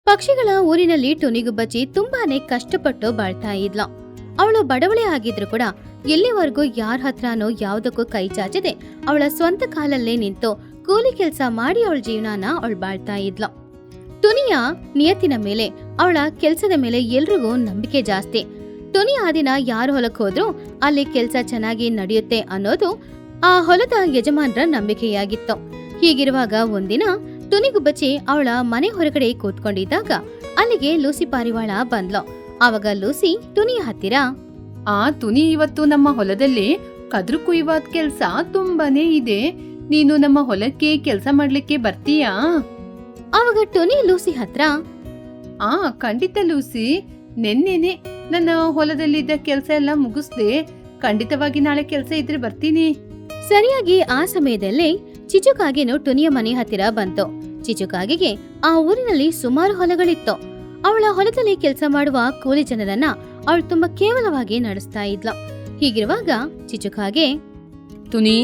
ಪಕ್ಷಿಗಳ ಊರಿನಲ್ಲಿ ಟುನಿಗುಬ್ಬಚ್ಚಿ ತುಂಬಾನೇ ಕಷ್ಟಪಟ್ಟು ಬಾಳ್ತಾ ಇದ್ಲು. ಅವಳು ಬಡವಳೆ ಆಗಿದ್ರು ಕೂಡ ಎಲ್ಲಿವರೆಗೂ ಯಾರ ಹತ್ರನೋ ಯಾವ್ದಕ್ಕೂ ಕೈ ಚಾಚದೆ ಅವಳ ಸ್ವಂತ ಕಾಲಲ್ಲೇ ನಿಂತು ಕೂಲಿ ಕೆಲಸ ಮಾಡಿ ಅವಳ ಜೀವನಾನ ಅವಳು ಬಾಳ್ತಾ ಇದ್ಲು. ಟುನಿಯ ನಿಯತ್ತಿನ ಮೇಲೆ, ಅವಳ ಕೆಲ್ಸದ ಮೇಲೆ ಎಲ್ರಿಗೂ ನಂಬಿಕೆ ಜಾಸ್ತಿ. ಟುನಿ ಆ ದಿನ ಯಾರ ಹೊಲಕ್ಕೆ ಹೋದ್ರೂ ಅಲ್ಲಿ ಕೆಲ್ಸ ಚೆನ್ನಾಗಿ ನಡೆಯುತ್ತೆ ಅನ್ನೋದು ಆ ಹೊಲದ ಯಜಮಾನ್ರ ನಂಬಿಕೆಯಾಗಿತ್ತು. ಹೀಗಿರುವಾಗ ಒಂದಿನ ಟುನಿಗುಬ್ಬಚ್ಚಿ ಅವಳ ಮನೆ ಹೊರಗಡೆ ಕೂತ್ಕೊಂಡಿದ್ದಾಗ ಅಲ್ಲಿಗೆ ಲೂಸಿ ಪಾರಿವಾಳ ಬಂದ್ಲು. ಆವಾಗ ಲೂಸಿ ಟುನಿಯ ಹತ್ತಿರ, ತುನಿ, ಇವತ್ತು ನಮ್ಮ ಹೊಲದಲ್ಲಿ ಕದ್ರು ಕುಯ್ಯುವ ಕೆಲ್ಸ ತುಂಬಾನೇ ಇದೆ. ನೀನು ನಮ್ಮ ಹೊಲಕ್ಕೆ ಕೆಲ್ಸ ಮಾಡ್ಲಿಕ್ಕೆ ಬರ್ತೀಯಾ? ಆವಾಗ ಟುನಿ ಲೂಸಿ ಹತ್ರ, ಖಂಡಿತ ಲೂಸಿ, ನೆನ್ನೆನೆ ನನ್ನ ಹೊಲದಲ್ಲಿದ್ದ ಕೆಲ್ಸ ಎಲ್ಲ ಮುಗಿಸ್ದೆ. ಖಂಡಿತವಾಗಿ ನಾಳೆ ಕೆಲ್ಸ ಇದ್ರೆ ಬರ್ತೀನಿ. ಸರಿಯಾಗಿ ಆ ಸಮಯದಲ್ಲೇ ಚಿಚುಕಾಗೆನು ಟುನಿಯ ಮನೆ ಹತ್ತಿರ ಬಂತು. ಚಿಚುಕಾಗೆಗೆ ಆ ಊರಿನಲ್ಲಿ ಸುಮಾರು ಹೊಲಗಳಿತ್ತು. ಅವಳ ಹೊಲದಲ್ಲಿ ಕೆಲಸ ಮಾಡುವ ಕೂಲಿ ಜನರನ್ನ ಅವಳು ತುಂಬಾ ಕೇವಲವಾಗಿ ನಡೆಸ್ತಾ ಇದ್ಲು. ಹೀಗಿರುವಾಗ ಚಿಚುಕಾಗೆ, ತುನಿ,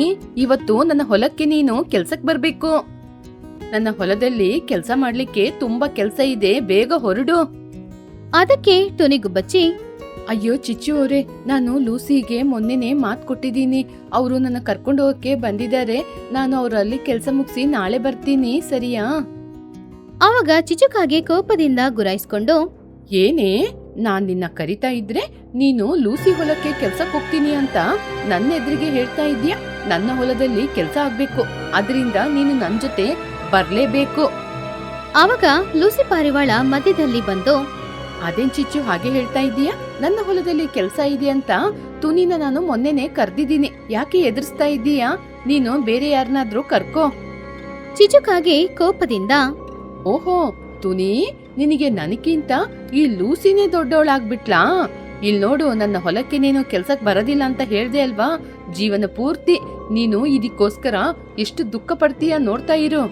ಇವತ್ತು ನನ್ನ ಹೊಲಕ್ಕೆ ನೀನು ಕೆಲ್ಸಕ್ ಬರ್ಬೇಕು. ನನ್ನ ಹೊಲದಲ್ಲಿ ಕೆಲ್ಸ ಮಾಡ್ಲಿಕ್ಕೆ ತುಂಬಾ ಕೆಲ್ಸ ಇದೆ, ಬೇಗ ಹೊರಡು. ಅದಕ್ಕೆ ಟುನಿಗುಬ್ಬಚ್ಚಿ, ಅಯ್ಯೋ ಚಿಚ್ಚು ಅವರೇ, ನಾನು ಲೂಸಿಗೆ ಮೊನ್ನೆನೆ ಮಾತು ಕೊಟ್ಟಿದ್ದೀನಿ. ಅವರು ನನ್ನ ಕರ್ಕೊಂಡು ಹೋಗಕ್ಕೆ ಬಂದಿದ್ದಾರೆ. ನಾನು ಅವರಲ್ಲಿ ಕೆಲಸ ಮುಗಿಸಿ ನಾಳೆ ಬರ್ತೀನಿ, ಸರಿಯಾ? ಆವಾಗ ಚಿಚುಕಾಗೆ ಕೋಪದಿಂದ ಗುರಾಯಿಸ್ಕೊಂಡು, ಏನೇ, ನಾನ್ ನಿನ್ನ ಕರಿತಾ ಇದ್ರೆ ನೀನು ಲೂಸಿ ಹೊಲಕ್ಕೆ ಕೆಲ್ಸಕ್ಕೆ ಹೋಗ್ತೀನಿ ಅಂತ ನನ್ನ ಎದುರಿಗೆ ಹೇಳ್ತಾ ಇದ್ಯಾ? ನನ್ನ ಹೊಲದಲ್ಲಿ ಕೆಲ್ಸ ಆಗ್ಬೇಕು, ಅದರಿಂದ ನೀನು ನನ್ ಜೊತೆ ಬರ್ಲೇಬೇಕು. ಆವಾಗ ಲೂಸಿ ಪಾರಿವಾಳ ಮಧ್ಯದಲ್ಲಿ ಬಂದು, ಅದೇನ್ ಚಿಚ್ಚು ಹಾಗೆ ಹೇಳ್ತಾ ಇದೀಯಾ? ನನ್ನ ಹೊಲದಲ್ಲಿ ಕೆಲ್ಸ ಇದೆ ಅಂತ ತುನಿನ ನಾನು ಮೊನ್ನೆನೆ ಕರ್ದಿದ್ದೀನಿ. ಯಾಕೆ ಎದುರಿಸ್ತಾ ಇದ್ದೀಯಾ? ನೀನು ಬೇರೆ ಯಾರನ್ನಾದ್ರೂ ಕರ್ಕೋ. ಚಿಚುಕಾಗೆ ಕೋಪದಿಂದ, ಓಹೋ ತುನಿ, ನಿನಗೆ ನನಗಿಂತ ಈ ಲೂಸಿನೇ ದೊಡ್ಡವಳಾಗ್ಬಿಟ್ಲಾ? ಇಲ್ ನೋಡು, ನನ್ನ ಹೊಲಕ್ಕೆ ನೀನು ಕೆಲ್ಸಕ್ ಬರೋದಿಲ್ಲ ಅಂತ ಹೇಳ್ದೆ ಅಲ್ವಾ? ಜೀವನ ಪೂರ್ತಿ ನೀನು ಇದಕ್ಕೋಸ್ಕರ ಎಷ್ಟು ದುಃಖ ಪಡ್ತೀಯ ನೋಡ್ತಾ ಇರು.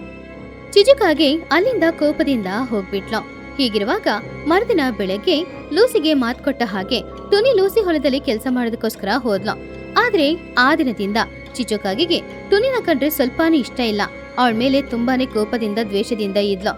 ಚಿಚುಕಾಗೆ ಅಲ್ಲಿಂದ ಕೋಪದಿಂದ ಹೋಗ್ಬಿಟ್ಲು. ಹೀಗಿರುವಾಗ ಮರುದಿನ ಬೆಳಗ್ಗೆ ಲೂಸಿಗೆ ಮಾತ್ ಕೊಟ್ಟ ಹಾಗೆ ಟುನಿ ಲೂಸಿ ಹೊಲದಲ್ಲಿ ಕೆಲಸ ಮಾಡೋದಕ್ಕೋಸ್ಕರ ಹೋದ್ಲು. ಆದ್ರೆ ಆ ದಿನದಿಂದ ಚಿಚುಕಾಗೆಗೆ ಟುನಿನ ಕಂಡ್ರೆ ಸ್ವಲ್ಪಾನೇ ಇಷ್ಟ ಇಲ್ಲ. ಅವಳ ಮೇಲೆ ತುಂಬಾನೇ ಕೋಪದಿಂದ ದ್ವೇಷದಿಂದ ಇದ್ಲು.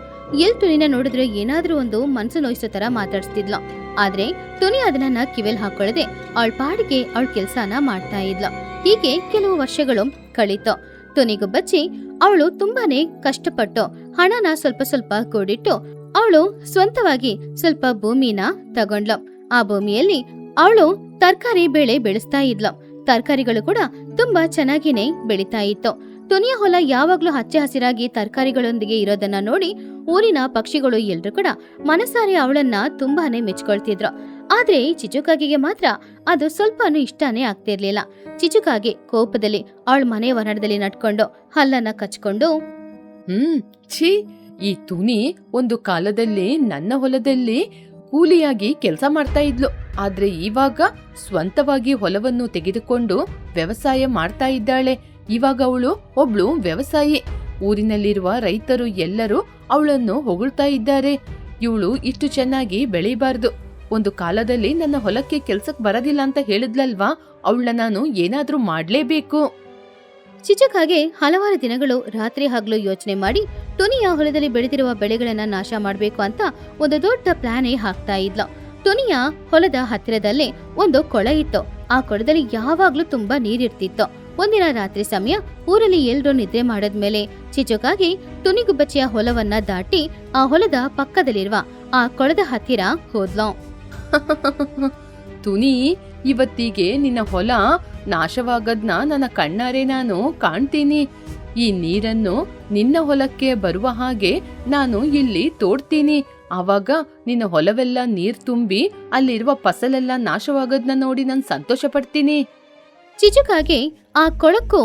ಟುನಿನ ನೋಡಿದ್ರೆ ಏನಾದ್ರೂ ಒಂದು ಮನ್ಸು ನೋಯಿಸೋ ತರ ಮಾತಾಡ್ಸ್ತಿದ್ಲು. ಆದ್ರೆ ಟುನಿ ಅದನ್ನ ಕಿವೆಲ್ ಹಾಕೊಳ್ಳದೆ ಅವಳ ಪಾಡಿಗೆ ಅವಳ ಕೆಲ್ಸಾನ ಮಾಡ್ತಾ ಇದ್ಲು. ಹೀಗೆ ಕೆಲವು ವರ್ಷಗಳು ಕಳೀತು. ಟುನಿಗುಬ್ಬಚ್ಚಿ ಅವಳು ತುಂಬಾನೇ ಕಷ್ಟಪಟ್ಟು ಹಣನ ಸ್ವಲ್ಪ ಸ್ವಲ್ಪ ಕೂಡಿಟ್ಟು ಅವಳು ಸ್ವಂತವಾಗಿ ಸ್ವಲ್ಪ ಭೂಮಿನ ತಗೊಂಡ್ಲು. ಆ ಭೂಮಿಯಲ್ಲಿ ಅವಳು ತರಕಾರಿ ಬೆಳೆ ಬೆಳೆಸ್ತಾ ಇದ್ಲು. ತರಕಾರಿಗಳು ಕೂಡ ತುಂಬಾ ಚೆನ್ನಾಗಿನೇ ಬೆಳೀತಾ ಇತ್ತು. ಟುನಿಯ ಹೊಲ ಯಾವಾಗ್ಲೂ ಹಚ್ಚೆ ಹಸಿರಾಗಿ ತರಕಾರಿಗಳೊಂದಿಗೆ ಇರೋದನ್ನ ನೋಡಿ ಊರಿನ ಪಕ್ಷಿಗಳು ಎಲ್ರು ಕೂಡ ಮನಸಾರೆ ಅವಳನ್ನ ತುಂಬಾನೇ ಮೆಚ್ಕೊಳ್ತಿದ್ರು. ಆದ್ರೆ ಚಿಚುಕಾಗೆಗೆ ಮಾತ್ರ ಅದು ಸ್ವಲ್ಪನೂ ಇಷ್ಟಾನೇ ಆಗ್ತಿರ್ಲಿಲ್ಲ. ಚಿಚುಕಾಗೆ ಕೋಪದಲ್ಲಿ ಅವಳ ಮನೆ ವರಾಂಡದಲ್ಲಿ ನಡ್ಕೊಂಡು ಹಲ್ಲನ್ನ ಕಚ್ಕೊಂಡು, ಛೀ, ಈ ತುನಿ ಒಂದು ಕಾಲದಲ್ಲಿ ನನ್ನ ಹೊಲದಲ್ಲಿ ಕೂಲಿಯಾಗಿ ಕೆಲಸ ಮಾಡ್ತಾ ಇದ್ಲು. ಆದ್ರೆ ಇವಾಗ ಸ್ವಂತವಾಗಿ ಹೊಲವನ್ನು ತೆಗೆದುಕೊಂಡು ವ್ಯವಸಾಯ ಮಾಡ್ತಾ ಇದ್ದಾಳೆ. ಇವಾಗ ಅವಳು ಒಬ್ಳು ವ್ಯವಸಾಯಿ. ಊರಿನಲ್ಲಿರುವ ರೈತರು ಎಲ್ಲರೂ ಅವಳನ್ನು ಹೊಗಳ್ತಾ ಇದ್ದಾರೆ. ಇವಳು ಇಷ್ಟು ಚೆನ್ನಾಗಿ ಬೆಳೀಬಾರ್ದು. ಒಂದು ಕಾಲದಲ್ಲಿ ನನ್ನ ಹೊಲಕ್ಕೆ ಕೆಲ್ಸಕ್ ಬರೋದಿಲ್ಲ ಅಂತ ಹೇಳಿದ್ಲಲ್ವಾ? ಅವಳನ್ನ ನಾನು ಏನಾದ್ರೂ ಮಾಡ್ಲೇಬೇಕು. ಚಿಚುಕಾಗೆ ಹಲವಾರು ದಿನಗಳು ರಾತ್ರಿ ಹಗಲು ಯೋಚನೆ ಮಾಡಿ ಟುನಿಯ ಹೊಲದಲ್ಲಿ ಬೆಳೆದಿರುವ ಬೆಳೆಗಳನ್ನ ನಾಶ ಮಾಡ್ಬೇಕು ಅಂತ ಒಂದು ದೊಡ್ಡ ಪ್ಲಾನೇ ಹಾಕ್ತಾ ಇದ್ಲು. ಟುನಿಯ ಹೊಲದ ಹತ್ತಿರದಲ್ಲೇ ಒಂದು ಕೊಳ ಇತ್ತು. ಆ ಕೊಳದಲ್ಲಿ ಯಾವಾಗ್ಲೂ ತುಂಬಾ ನೀರಿರ್ತಿತ್ತು. ಒಂದಿನ ರಾತ್ರಿ ಸಮಯ ಊರಲ್ಲಿ ಎಲ್ರೂ ನಿದ್ರೆ ಮಾಡದ್ಮೇಲೆ ಚಿಚುಕಾಗೆ ಟುನಿಗುಬ್ಬಚ್ಚಿಯ ಹೊಲವನ್ನ ದಾಟಿ ಆ ಹೊಲದ ಪಕ್ಕದಲ್ಲಿರುವ ಆ ಕೊಳದ ಹತ್ತಿರ ಹೋದ್ಲು. ತುನಿ, ಇವತ್ತಿಗೆ ನಿನ್ನ ಹೊಲ ನಾಶವಾಗದ್ನ ನನ್ನ ಕಣ್ಣಾರೆ ನಾನು ಕಾಣ್ತೀನಿ. ಈ ನೀರನ್ನು ನಿನ್ನ ಹೊಲಕ್ಕೆ ಬರುವ ಹಾಗೆ ನಾನು ಇಲ್ಲಿ ತೋಡ್ತೀನಿ. ಆವಾಗ ನಿನ್ನ ಹೊಲವೆಲ್ಲ ನೀರ್ ತುಂಬಿ ಅಲ್ಲಿರುವ ಫಸಲೆಲ್ಲ ನಾಶವಾಗದ್ನ ನೋಡಿ ನಾನು ಸಂತೋಷ ಪಡ್ತೀನಿ. ಚಿಚುಕಾಗೆ ಆ ಕೊಳಕ್ಕೂ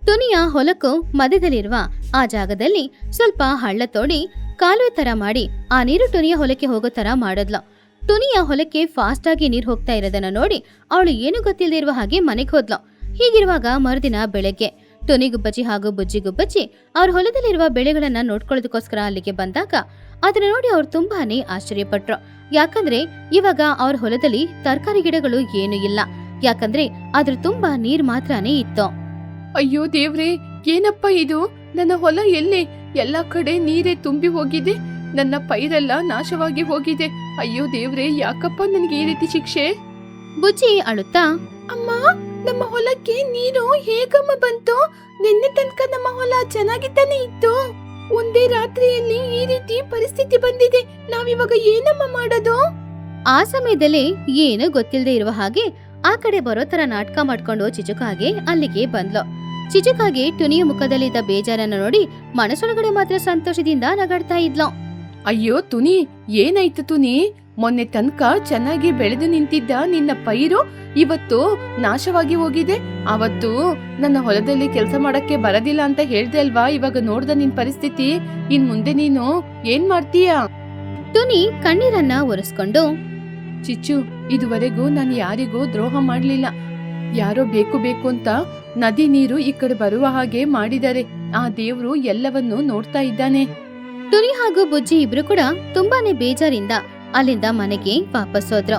ಟುನಿಯ ಹೊಲಕ್ಕೂ ಮಧ್ಯದಲ್ಲಿರುವ ಆ ಜಾಗದಲ್ಲಿ ಸ್ವಲ್ಪ ಹಳ್ಳ ತೋಡಿ ಕಾಲುವೆ ತರ ಮಾಡಿ ಆ ನೀರು ಟುನಿಯ ಹೊಲಕ್ಕೆ ಹೋಗೋ ತರ ಮಾಡಿದ್ಲು. ಟುನಿಯ ಹೊಲಕ್ಕೆ ಫಾಸ್ಟ್ ಆಗಿ ನೀರ್ ಹೋಗ್ತಾ ಇರೋದನ್ನ ನೋಡಿ ಅವಳು ಏನು ಗೊತ್ತಿಲ್ಲದೆ ಇರುವ ಹಾಗೆ ಮನೆಗೆ ಹೋದ್ಲು. ಹೀಗಿರುವಾಗ ಮರುದಿನ ಬೆಳಗ್ಗೆ ಟುನಿಗುಬ್ಬಚ್ಚಿ ಹಾಗೂ ಬುಜ್ಜಿಗುಬ್ಬಚ್ಚಿ ಅವ್ರ ಹೊಲದಲ್ಲಿರುವ ಬೆಳೆಗಳನ್ನ ನೋಡ್ಕೊಳ್ಳೋದಕ್ಕೋಸ್ಕರ ಅಲ್ಲಿಗೆ ಬಂದಾಗ ಅದನ್ನ ನೋಡಿ ಅವ್ರು ತುಂಬಾನೇ ಆಶ್ಚರ್ಯಪಟ್ರು. ಯಾಕಂದ್ರೆ ಇವಾಗ ಅವ್ರ ಹೊಲದಲ್ಲಿ ತರಕಾರಿ ಗಿಡಗಳು ಏನು ಇಲ್ಲ. ಯಾಕಂದ್ರೆ ಅದ್ರ ತುಂಬಾ ನೀರ್ ಮಾತ್ರನೇ ಇತ್ತು. ಅಯ್ಯೋ ದೇವ್ರೆ, ಏನಪ್ಪ ಇದು? ನನ್ನ ಹೊಲ ಎಲ್ಲಿ? ಎಲ್ಲಾ ಕಡೆ ನೀರೇ ತುಂಬಿ ಹೋಗಿದೆ. ನನ್ನ ಪೈರೆಲ್ಲ ನಾಶವಾಗಿ ಹೋಗಿದೆ. ಅಯ್ಯೋ ದೇವ್ರೆ, ಯಾಕಪ್ಪ ನನಗೆ ಈ ರೀತಿ ಶಿಕ್ಷೆ? ಬುಜ್ಜಿ ಅಳುತ್ತಾ, ಅಮ್ಮ, ನಮ್ಮ ಹೊಲಕ್ಕೆ ನೀರು ಹೇಗಮ್ಮ ಬಂತು? ನಿನ್ನೆ ತನಕ ನಮ್ಮ ಹೊಲ ಚೆನ್ನಾಗಿದ್ದಾನೆ ಇತ್ತು. ಒಂದೇ ರಾತ್ರಿಯಲ್ಲಿ ಈ ರೀತಿ ಪರಿಸ್ಥಿತಿ ಬಂದಿದೆ. ನಾವಿವಾಗ ಏನಮ್ಮ ಮಾಡೋದು? ಆ ಸಮಯದಲ್ಲಿ ಏನು ಗೊತ್ತಿಲ್ಲದೆ ಇರುವ ಹಾಗೆ ಆ ಕಡೆ ಬರೋ ತರ ನಾಟಕ ಮಾಡ್ಕೊಂಡು ಚಿಚುಕಾಗೆ ಅಲ್ಲಿಗೆ ಬಂದ್ಲು. ಚಿಚುಕಾಗೆ ಟುನಿಯ ಮುಖದಲ್ಲಿದ್ದ ಬೇಜಾರನ್ನ ನೋಡಿ ಮನಸ್ಸೊಳಗಡೆ ಮಾತ್ರ ಸಂತೋಷದಿಂದ ನಗಾಡ್ತಾ ಇದ್ಲು. ಅಯ್ಯೋ ತುನಿ, ಏನಾಯ್ತು ತುನಿ? ಮೊನ್ನೆ ತನಕ ಚೆನ್ನಾಗಿ ಬೆಳೆದು ನಿಂತಿದ್ದ ನಿನ್ನ ಪೈರು ಇವತ್ತು ನಾಶವಾಗಿ ಹೋಗಿದೆ. ಅವತ್ತು ನನ್ನ ಹೊಲದಲ್ಲಿ ಕೆಲಸ ಮಾಡಕ್ಕೆ ಬರದಿಲ್ಲ ಅಂತ ಹೇಳ್ದೆ ಅಲ್ವಾ? ಇವಾಗ ನೋಡ್ದ ನಿನ್ ಪರಿಸ್ಥಿತಿ. ಇನ್ ಮುಂದೆ ನೀನು ಏನ್ ಮಾಡ್ತೀಯ? ಟುನಿ ಕಣ್ಣೀರನ್ನ ಒರೆಸ್ಕೊಂಡು, ಚಿಚ್ಚು, ಇದುವರೆಗೂ ನಾನು ಯಾರಿಗೂ ದ್ರೋಹ ಮಾಡ್ಲಿಲ್ಲ. ಯಾರೋ ಬೇಕು ಬೇಕು ಅಂತ ನದಿ ನೀರು ಈ ಕಡೆ ಬರುವ ಹಾಗೆ ಮಾಡಿದ್ದಾರೆ. ಆ ದೇವ್ರು ಎಲ್ಲವನ್ನೂ ನೋಡ್ತಾ ಇದ್ದಾನೆ. ಟುನಿ ಹಾಗೂ ಬುಜ್ಜಿ ಇಬ್ರು ಕೂಡ ತುಂಬಾನೇ ಬೇಜಾರಿಂದ ಅಲ್ಲಿಂದ ಮನೆಗೆ ವಾಪಸ್ ಹೋದ್ರು.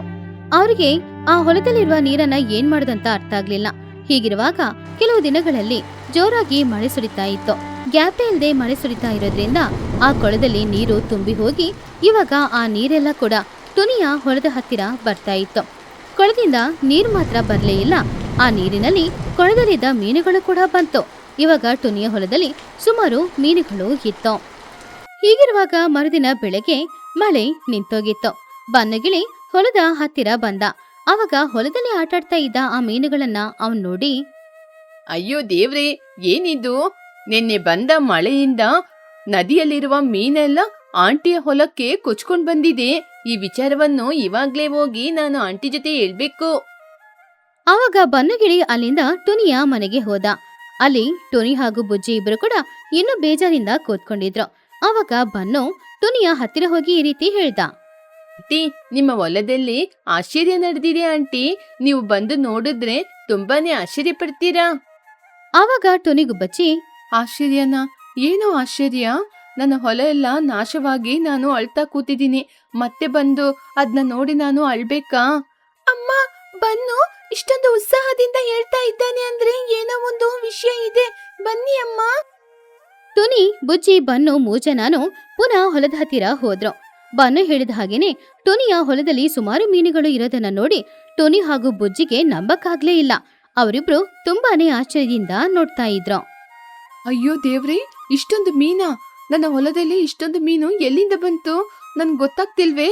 ಅವ್ರಿಗೆ ಆ ಹೊಲದಲ್ಲಿರುವ ನೀರನ್ನ ಏನ್ ಮಾಡೋದಂತ ಅರ್ಥ ಆಗ್ಲಿಲ್ಲ. ಹೀಗಿರುವಾಗ ಕೆಲವು ದಿನಗಳಲ್ಲಿ ಜೋರಾಗಿ ಮಳೆ ಸುರಿತಾ ಇತ್ತು. ಗ್ಯಾಪೇ ಇಲ್ಲದೆ ಮಳೆ ಸುರಿತಾ ಇರೋದ್ರಿಂದ ಆ ಕೊಳದಲ್ಲಿ ನೀರು ತುಂಬಿ ಹೋಗಿ ಇವಾಗ ಆ ನೀರೆಲ್ಲ ಕೂಡ ಟುನಿಯ ಹೊಲದ ಹತ್ತಿರ ಬರ್ತಾ ಇತ್ತು. ಕೊಳದಿಂದ ನೀರು ಮಾತ್ರ ಬರ್ಲೇ ಇಲ್ಲ, ಆ ನೀರಿನಲ್ಲಿ ಕೊಳದಲ್ಲಿದ್ದ ಮೀನುಗಳು ಕೂಡ ಬಂತು. ಇವಾಗ ಟುನಿಯ ಹೊಲದಲ್ಲಿ ಸುಮಾರು ಮೀನುಗಳು ಇತ್ತು. ಹೀಗಿರುವಾಗ ಮರುದಿನ ಬೆಳಗ್ಗೆ ಮಳೆ ನಿಂತೋಗಿತ್ತು. ಬನ್ನಗಿಳಿ ಹೊಲದ ಹತ್ತಿರ ಬಂದ. ಅವಾಗ ಹೊಲದಲ್ಲಿ ಆಟಾಡ್ತಾ ಇದ್ದ ಆ ಮೀನುಗಳನ್ನ ಅವನ್ ನೋಡಿ, ಅಯ್ಯೋ ದೇವ್ರೆ, ಏನಿದು? ನಿನ್ನೆ ಬಂದ ಮಳೆಯಿಂದ ನದಿಯಲ್ಲಿರುವ ಮೀನೆಲ್ಲ ಆಂಟಿಯ ಹೊಲಕ್ಕೆ ಕೊಚ್ಕೊಂಡ್ ಬಂದಿದೆ. ಈ ವಿಚಾರವನ್ನು ಇವಾಗ್ಲೇ ಹೋಗಿ ನಾನು ಆಂಟಿ ಜೊತೆ ಹೇಳ್ಬೇಕು. ಆವಾಗ ಬನ್ನಗಿಳಿ ಅಲ್ಲಿಂದ ಟುನಿಯ ಮನೆಗೆ ಹೋದ. ಅಲ್ಲಿ ಟುನಿ ಹಾಗೂ ಬುಜ್ಜಿ ಇಬ್ರು ಕೂಡ ಇನ್ನೂ ಬೇಜಾರಿಂದ ಕೂತ್ಕೊಂಡಿದ್ರು. ಆವಾಗ ಬನ್ನು ಟುನಿಯ ಹತ್ತಿರ ಹೋಗಿ ಈ ರೀತಿ ಹೇಳ್ದ, ಆಂಟಿ, ನಿಮ್ಮ ಹೊಲದಲ್ಲಿ ಆಶ್ಚರ್ಯ ನಡೆದಿದೆ ಆಂಟಿ. ನೀವು ಬಂದು ನೋಡಿದ್ರೆ ತುಂಬಾನೇ ಆಶ್ಚರ್ಯ ಪಡ್ತೀರಾ. ಆವಾಗ ಟುನಿಗೂ ಬಚ್ಚಿ, ಆಶ್ಚರ್ಯನ? ಏನೋ ಆಶ್ಚರ್ಯ? ನನ್ನ ಹೊಲ ಎಲ್ಲ ನಾಶವಾಗಿ ನಾನು ಅಳ್ತಾ ಕೂತಿದ್ದೀನಿ. ಮತ್ತೆ ಬಂದು ಅದ್ನ ನೋಡಿ ನಾನು ಅಳ್ಬೇಕಾ? ಅಮ್ಮ, ಬನ್ನು ಇಷ್ಟೊಂದು ಉತ್ಸಾಹದಿಂದ ಹೇಳ್ತಾ ಇದ್ದಾನೆ ಅಂದ್ರೆ ಏನೋ ಒಂದು ವಿಷಯ ಇದೆ. ಬನ್ನಿ ಅಮ್ಮ. ಟುನಿ, ಬುಜ್ಜಿ, ಬನ್ನು ಮೂಜನಾನು ಪುನಃ ಹೊಲದ ಹತ್ತಿರ ಹೋದ್ರು. ಬನ್ನು ಹೇಳಿದ ಹಾಗೇನೆ ಟುನಿಯ ಹೊಲದಲ್ಲಿ ಸುಮಾರು ಮೀನುಗಳು ಇರೋದನ್ನ ನೋಡಿ ಟುನಿ ಹಾಗೂ ಬುಜ್ಜಿಗೆ ನಂಬಕ್ಕಾಗ್ಲೇ ಇಲ್ಲ. ಅವರಿಬ್ರು ತುಂಬಾನೇ ಆಶ್ಚರ್ಯದಿಂದ ನೋಡ್ತಾ ಇದ್ರು. ಅಯ್ಯೋ ದೇವ್ರೆ, ಇಷ್ಟೊಂದು ಮೀನಾ? ನನ್ನ ಹೊಲದಲ್ಲಿ ಇಷ್ಟೊಂದು ಮೀನು ಎಲ್ಲಿಂದ ಬಂತು? ನನ್ ಗೊತ್ತಾಗ್ತಿಲ್ವೇ?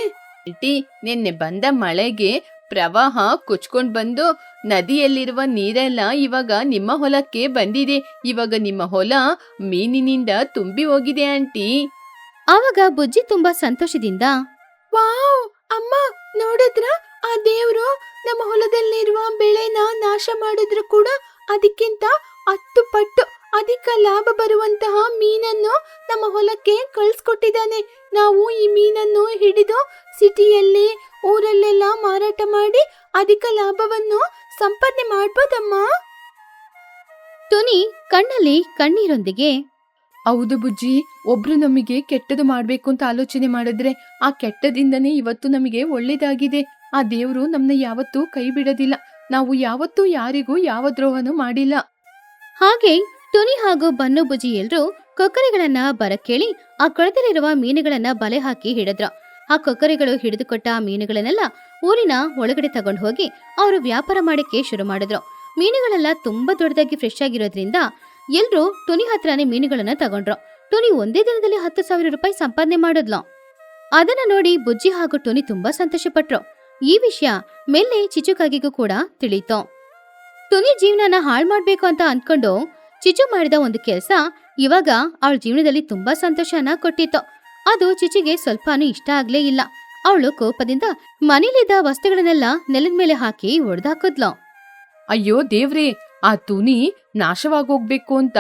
ಆಂಟಿ, ನಿನ್ನೆ ಬಂದ ಮಳೆಗೆ ಪ್ರವಾಹ ಕೊಚ್ಕೊಂಡ್ ಬಂದು ನದಿಯಲ್ಲಿರುವ ನೀರೆಲ್ಲ ಇವಾಗ ನಿಮ್ಮ ಹೊಲಕ್ಕೆ ಬಂದಿದೆ. ಇವಾಗ ನಿಮ್ಮ ಹೊಲ ಮೀನಿನಿಂದ ತುಂಬಿ ಹೋಗಿದೆ ಆಂಟಿ. ಆವಾಗ ಬುಜ್ಜಿ ತುಂಬಾ ಸಂತೋಷದಿಂದ, ವಾವ್ ಅಮ್ಮ, ನೋಡಿದ್ರ? ಆ ದೇವ್ರು ನಮ್ಮ ಹೊಲದಲ್ಲಿರುವ ಬೆಳೆನ ನಾಶ ಮಾಡಿದ್ರು ಕೂಡ ಅದಕ್ಕಿಂತ 10 ಪಟ್ಟು ಅಧಿಕ ಲಾಭ ಬರುವಂತಹ ಮೀನನ್ನು ನಮ್ಮ ಹೊಲಕ್ಕೆ ಕಳ್ಸ್ಕೊಟ್ಟಿದ್ದಾನೆ. ನಾವು ಈ ಮೀನನ್ನು ಹಿಡಿದು ಸಿಟಿಯಲ್ಲಿ ಊರಲ್ಲೆಲ್ಲ ಮಾರಾಟ ಮಾಡಿ ಅಧಿಕ ಲಾಭವನ್ನು ಸಂಪಾದನೆ ಮಾಡ್ಬೋದಮ್ಮ. ಟುನಿ ಕಣ್ಣಲ್ಲಿ ಕಣ್ಣೀರೊಂದಿಗೆ, ಹೌದು ಬುಜ್ಜಿ, ಒಬ್ರು ನಮಗೆ ಕೆಟ್ಟದು ಮಾಡ್ಬೇಕು ಅಂತ ಆಲೋಚನೆ ಮಾಡಿದ್ರೆ ಆ ಕೆಟ್ಟದಿಂದನೇ ಇವತ್ತು ನಮಗೆ ಒಳ್ಳೇದಾಗಿದೆ. ಆ ದೇವ್ರು ನಮ್ನ ಯಾವತ್ತೂ ಕೈ ಬಿಡೋದಿಲ್ಲ. ನಾವು ಯಾವತ್ತೂ ಯಾರಿಗೂ ಯಾವ ದ್ರೋಹನೂ ಮಾಡಿಲ್ಲ. ಹಾಗೆ ಟುನಿ ಹಾಗೂ ಬನ್ನು ಬುಜ್ಜಿ ಎಲ್ರು ಕೊಕ್ಕರೆಗಳನ್ನ ಬರಕ್ಕೇಳಿ ಆ ಕೊಳದಲ್ಲಿರುವ ಮೀನುಗಳನ್ನ ಬಲೆ ಹಾಕಿ ಹಿಡಿದ್ರು. ಆ ಕೊಕ್ಕರೆಗಳು ಹಿಡಿದುಕೊಟ್ಟ ಆ ಮೀನುಗಳನ್ನೆಲ್ಲ ಊರಿನ ಒಳಗಡೆ ತಗೊಂಡು ಹೋಗಿ ಅವರು ವ್ಯಾಪಾರ ಮಾಡಕ್ಕೆ ಶುರು ಮಾಡಿದ್ರು. ಮೀನುಗಳೆಲ್ಲ ತುಂಬಾ ದೊಡ್ಡದಾಗಿ ಫ್ರೆಶ್ ಆಗಿರೋದ್ರಿಂದ ಎಲ್ರು ಟುನಿ ಹತ್ರನೇ ಮೀನುಗಳನ್ನ ತಗೊಂಡ್ರು. ಟುನಿ ಒಂದೇ ದಿನದಲ್ಲಿ 10,000 ರೂಪಾಯಿ ಸಂಪಾದನೆ ಮಾಡಿದ್ಲು. ಅದನ್ನ ನೋಡಿ ಬುಜ್ಜಿ ಹಾಗೂ ಟುನಿ ತುಂಬಾ ಸಂತೋಷ ಪಟ್ರು. ಈ ವಿಷಯ ಮೇಲೆ ಚಿಚುಕಾಗಿಗೂ ಕೂಡ ತಿಳಿತು. ಟುನಿ ಜೀವನನ ಹಾಳು ಮಾಡ್ಬೇಕು ಅಂತ ಅಂದ್ಕೊಂಡು ಚಿಚು ಮಾಡಿದ ಒಂದು ಕೆಲಸ ಇವಾಗ ಅವಳ ಜೀವನದಲ್ಲಿ ತುಂಬಾ ಸಂತೋಷನ ಕೊಟ್ಟಿತ್ತು. ಅದು ಚಿಚಿಗೆ ಸ್ವಲ್ಪನೂ ಇಷ್ಟ ಆಗ್ಲೇ ಇಲ್ಲ. ಅವಳು ಕೋಪದಿಂದ ಮನೇಲಿದ್ದ ವಸ್ತುಗಳನ್ನೆಲ್ಲ ನೆಲದ ಮೇಲೆ ಹಾಕಿ ಒಡೆದಾಕಿದ್ಲು. ಅಯ್ಯೋ ದೇವ್ರೇ, ಆ ತುನಿ ನಾಶವಾಗೋಗ್ಬೇಕು ಅಂತ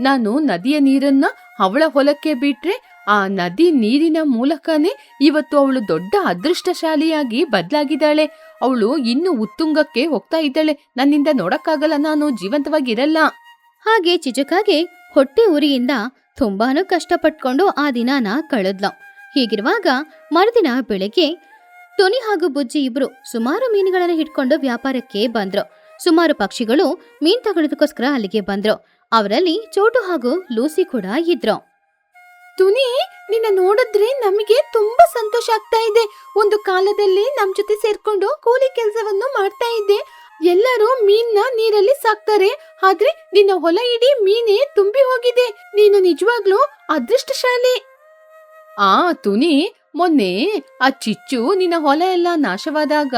ನಾನು ನದಿಯ ನೀರನ್ನ ಅವಳ ಹೊಲಕ್ಕೆ ಬಿಟ್ರೆ ಆ ನದಿ ನೀರಿನ ಮೂಲಕನೇ ಇವತ್ತು ಅವಳು ದೊಡ್ಡ ಅದೃಷ್ಟಶಾಲಿಯಾಗಿ ಬದಲಾಗಿದ್ದಾಳೆ. ಅವಳು ಇನ್ನು ಉತ್ತುಂಗಕ್ಕೆ ಹೋಗ್ತಾ ಇದ್ದಾಳೆ. ನನ್ನಿಂದ ನೋಡಕ್ಕಾಗಲ್ಲ, ನಾನು ಜೀವಂತವಾಗಿರಲ್ಲ. ಹಾಗೆ ಚಿಚುಕಾಗೆ ಹೊಟ್ಟೆ ಉರಿಯಿಂದ ತುಂಬಾನು ಕಷ್ಟಪಟ್ಕೊಂಡು ಆ ದಿನಾನ ಕಳೆದ್ಲು. ಹೀಗಿರುವಾಗ ಮರುದಿನ ಬೆಳಗ್ಗೆ ಟುನಿ ಹಾಗೂ ಬುಜ್ಜಿ ಇಬ್ರು ಸುಮಾರು ಮೀನುಗಳನ್ನು ಹಿಡ್ಕೊಂಡು ವ್ಯಾಪಾರಕ್ಕೆ ಬಂದ್ರು. ಸುಮಾರು ಪಕ್ಷಿಗಳು ಮೀನ್ ತಗೊಳ್ಳೋದಕ್ಕೋಸ್ಕರ ಅಲ್ಲಿಗೆ ಬಂದ್ರು. ಅವರಲ್ಲಿ ಚೋಟು ಹಾಗೂ ಲೂಸಿ ಕೂಡ ಇದ್ರು. ತುನಿ, ನಿನ್ನ ನೋಡಿದ್ರೆ ನಮಗೆ ತುಂಬಾ ಸಂತೋಷ ಆಗ್ತಾ ಇದೆ. ಒಂದು ಕಾಲದಲ್ಲಿ ನಮ್ ಜೊತೆ ಸೇರ್ಕೊಂಡು ಕೂಲಿ ಕೆಲಸವನ್ನು ಮಾಡ್ತಾ ಇದ್ದೆ. ಎಲ್ಲರೂ ಮೀನ್ನ ನೀರಲ್ಲಿ ಸಾಕ್ತಾರೆ, ಆದ್ರೆ ನಿನ್ನ ಹೊಲ ಇಡೀ ಮೀನೇ ತುಂಬಿ ಹೋಗಿದೆ. ನೀನು ನಿಜವಾಗ್ಲೂ ಅದೃಷ್ಟಶಾಲಿ. ಆ ತುನಿ, ಮೊನ್ನೆ ಆ ಚಿಚ್ಚು ನಿನ್ನ ಹೊಲ ಎಲ್ಲ ನಾಶವಾದಾಗ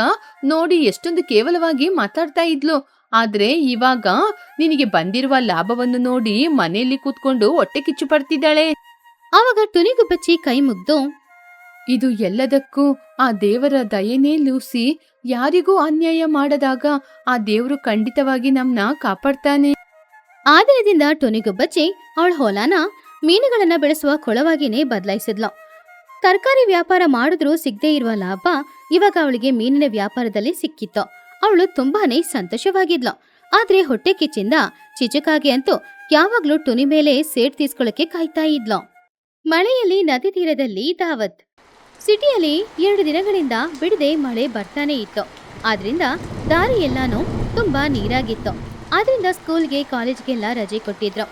ನೋಡಿ ಎಷ್ಟೊಂದು ಕೇವಲವಾಗಿ ಮಾತಾಡ್ತಾ ಇದ್ಲು. ಆದ್ರೆ ಇವಾಗ ನಿನಗೆ ಬಂದಿರುವ ಲಾಭವನ್ನು ನೋಡಿ ಮನೆಯಲ್ಲಿ ಕೂತ್ಕೊಂಡು ಹೊಟ್ಟೆ ಕಿಚ್ಚು ಪಡ್ತಿದ್ದಾಳೆ. ಆವಾಗ ಟುನಿಗುಬ್ಬಚ್ಚಿ ಕೈ ಮುಗ್ದು, ಇದು ಎಲ್ಲದಕ್ಕೂ ಆ ದೇವರ ದಯೆನೇ ಲೂಸಿ. ಯಾರಿಗೂ ಅನ್ಯಾಯ ಮಾಡದಾಗ ಆ ದೇವರು ಖಂಡಿತವಾಗಿ ನಮ್ನ ಕಾಪಾಡ್ತಾನೆ. ಆ ದಿನದಿಂದ ಟುನಿಗುಬ್ಬಚ್ಚಿ ಅವಳ ಹೊಲನ ಮೀನುಗಳನ್ನ ಬೆಳೆಸುವ ಕೊಳವಾಗಿನೇ ಬದಲಾಯಿಸಿದ್ಲು. ತರಕಾರಿ ವ್ಯಾಪಾರ ಮಾಡಿದ್ರೂ ಸಿಗದೆ ಇರುವ ಲಾಭ ಇವಾಗ ಅವಳಿಗೆ ಮೀನಿನ ವ್ಯಾಪಾರದಲ್ಲಿ ಸಿಕ್ಕಿತ್ತು. ಅವಳು ತುಂಬಾನೇ ಸಂತೋಷವಾಗಿದ್ಲು. ಆದ್ರೆ ಹೊಟ್ಟೆ ಕಿಚ್ಚಿಂದ ಚಿಚುಕಾಗೆ ಅಂತೂ ಯಾವಾಗ್ಲೂ ಟುನಿ ಮೇಲೆ ಸೇಡ್ ತೀಸ್ಕೊಳ್ಳಕ್ಕೆ ಕಾಯ್ತಾ ಇದ್ಲು. ಮಳೆಯಲ್ಲಿ ನದಿ ತೀರದಲ್ಲಿ ದಾವತ್. ಸಿಟಿಯಲ್ಲಿ 2 ದಿನಗಳಿಂದ ಬಿಡದೆ ಮಳೆ ಬರ್ತಾನೆ ಇತ್ತು. ಆದ್ರಿಂದ ದಾರಿ ಎಲ್ಲಾನು ತುಂಬಾ ನೀರಾಗಿತ್ತು. ಆದ್ರಿಂದ ಸ್ಕೂಲ್ಗೆ ಕಾಲೇಜ್ಗೆಲ್ಲ ರಜೆ ಕೊಟ್ಟಿದ್ರು.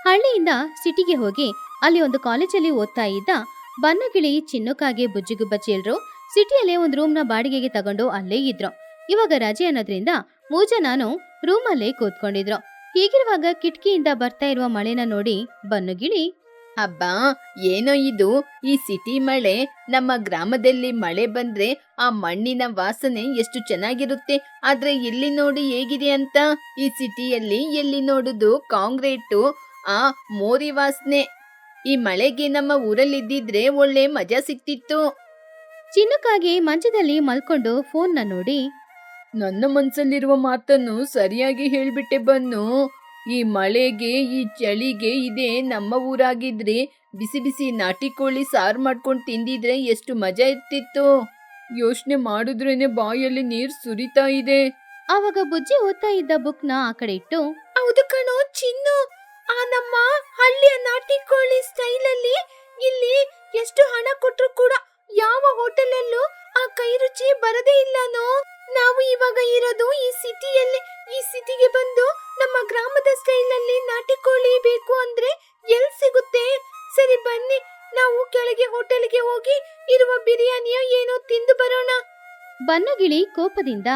ಹಳ್ಳಿಯಿಂದ ಸಿಟಿಗೆ ಹೋಗಿ ಅಲ್ಲಿ ಒಂದು ಕಾಲೇಜಲ್ಲಿ ಓದ್ತಾ ಇದ್ದ ಬನ್ನಗಿಳಿ, ಚಿನ್ನುಕಾಗೆ, ಬುಜ್ಜಿಗುಬ್ಬಚ್ಚಿ ಎಲ್ರು ಸಿಟಿಯಲ್ಲೇ ಒಂದು ರೂಮ್ನ ಬಾಡಿಗೆಗೆ ತಗೊಂಡು ಅಲ್ಲೇ ಇದ್ರು. ಇವಾಗ ರಜೆ ಅನ್ನೋದ್ರಿಂದ ಮೂಜನಾನು ರೂಮಲ್ಲೇ ಕೂತ್ಕೊಂಡಿದ್ರು. ಹೀಗಿರುವಾಗ ಕಿಟಕಿಯಿಂದ ಬರ್ತಾ ಇರುವ ಮಳೆನ ನೋಡಿ ಬನ್ನುಗಿಳಿ, ಹಬ್ಬಾ, ಏನೋ ಇದು ಈ ಸಿಟಿ ಮಳೆ. ನಮ್ಮ ಗ್ರಾಮದಲ್ಲಿ ಮಳೆ ಬಂದ್ರೆ ಆ ಮಣ್ಣಿನ ವಾಸನೆ ಎಷ್ಟು ಚೆನ್ನಾಗಿರುತ್ತೆ. ಆದ್ರೆ ಇಲ್ಲಿ ನೋಡಿ ಹೇಗಿದೆ ಅಂತ. ಈ ಸಿಟಿಯಲ್ಲಿ ಎಲ್ಲಿ ನೋಡುದು ಕಾಂಕ್ರೀಟು, ಆ ಮೋರಿ ವಾಸನೆ. ಈ ಮಳೆಗೆ ನಮ್ಮ ಊರಲ್ಲಿದ್ದಿದ್ರೆ ಒಳ್ಳೆ ಮಜಾ ಸಿಕ್ತಿತ್ತು. ಚಿನ್ನುಕಾಗೆ ಮಂಚದಲ್ಲಿ ಮಲ್ಕೊಂಡು ಫೋನ್ನ ನೋಡಿ, ನನ್ನ ಮನ್ಸಲ್ಲಿರುವ ಮಾತನ್ನು ಸರಿಯಾಗಿ ಹೇಳ್ಬಿಟ್ಟೆ ಬನ್ನು. ಈ ಮಳೆಗೆ ಈ ಚಳಿಗೆ ಇದೇ ನಮ್ಮ ಊರಾಗಿದ್ರೆ ಬಿಸಿ ಬಿಸಿ ನಾಟಿ ಕೋಳಿ ಸಾರು ಮಾಡ್ಕೊಂಡು ತಿಂದಿದ್ರೆ ಎಷ್ಟು ಮಜಾ ಇರ್ತಿತ್ತು. ಯೋಚನೆ ಮಾಡಿದ್ರೇನೆ ಬಾಯಲ್ಲಿ ನೀರ್ ಸುರಿತಾ ಇದೆ. ಆವಾಗ ಬುಜ್ಜಿ ಓದ್ತಾ ಇದ್ದ ಬುಕ್ನ ಆ ಕಡೆ ಇಟ್ಟು, ಹೌದು ಕಣೋ ಚಿನ್ನು, ಆ ನಮ್ಮ ಹಳ್ಳಿಯ ನಾಟಿ ಕೋಳಿ ಸ್ಟೈಲಲ್ಲಿ ಇಲ್ಲಿ ಎಷ್ಟು ಹಣ ಕೊಟ್ರು ಕೂಡ ಯಾವ ಹೋಟೆಲಲ್ಲೂ ಆ ಕೈ ರುಚಿ ಬರದೇ ಇಲ್ಲನೋ. ನಾವು ಇವಾಗ ಇರೋದು ಈ ಸಿಟಿಯಲ್ಲಿ. ಈ ಸಿಟಿಗೆ ಬಂದು ನಮ್ಮ ಗ್ರಾಮದ ಸ್ಟೈಲಲ್ಲಿ ನಾಟಿ ಕೋಳಿ ಬೇಕು ಅಂದ್ರೆ ಎಲ್ ಸಿಗುತ್ತೆ? ಸರಿ ಬನ್ನಿ, ನಾವು ಕೆಳಗೆ ಹೋಟೆಲ್ಗೆ ಹೋಗಿ ಇರುವ ಬಿರಿಯಾನಿಯ ಏನೋ ತಿಂದು ಬರೋಣ. ಬನ್ನಗಿಳಿ ಕೋಪದಿಂದ,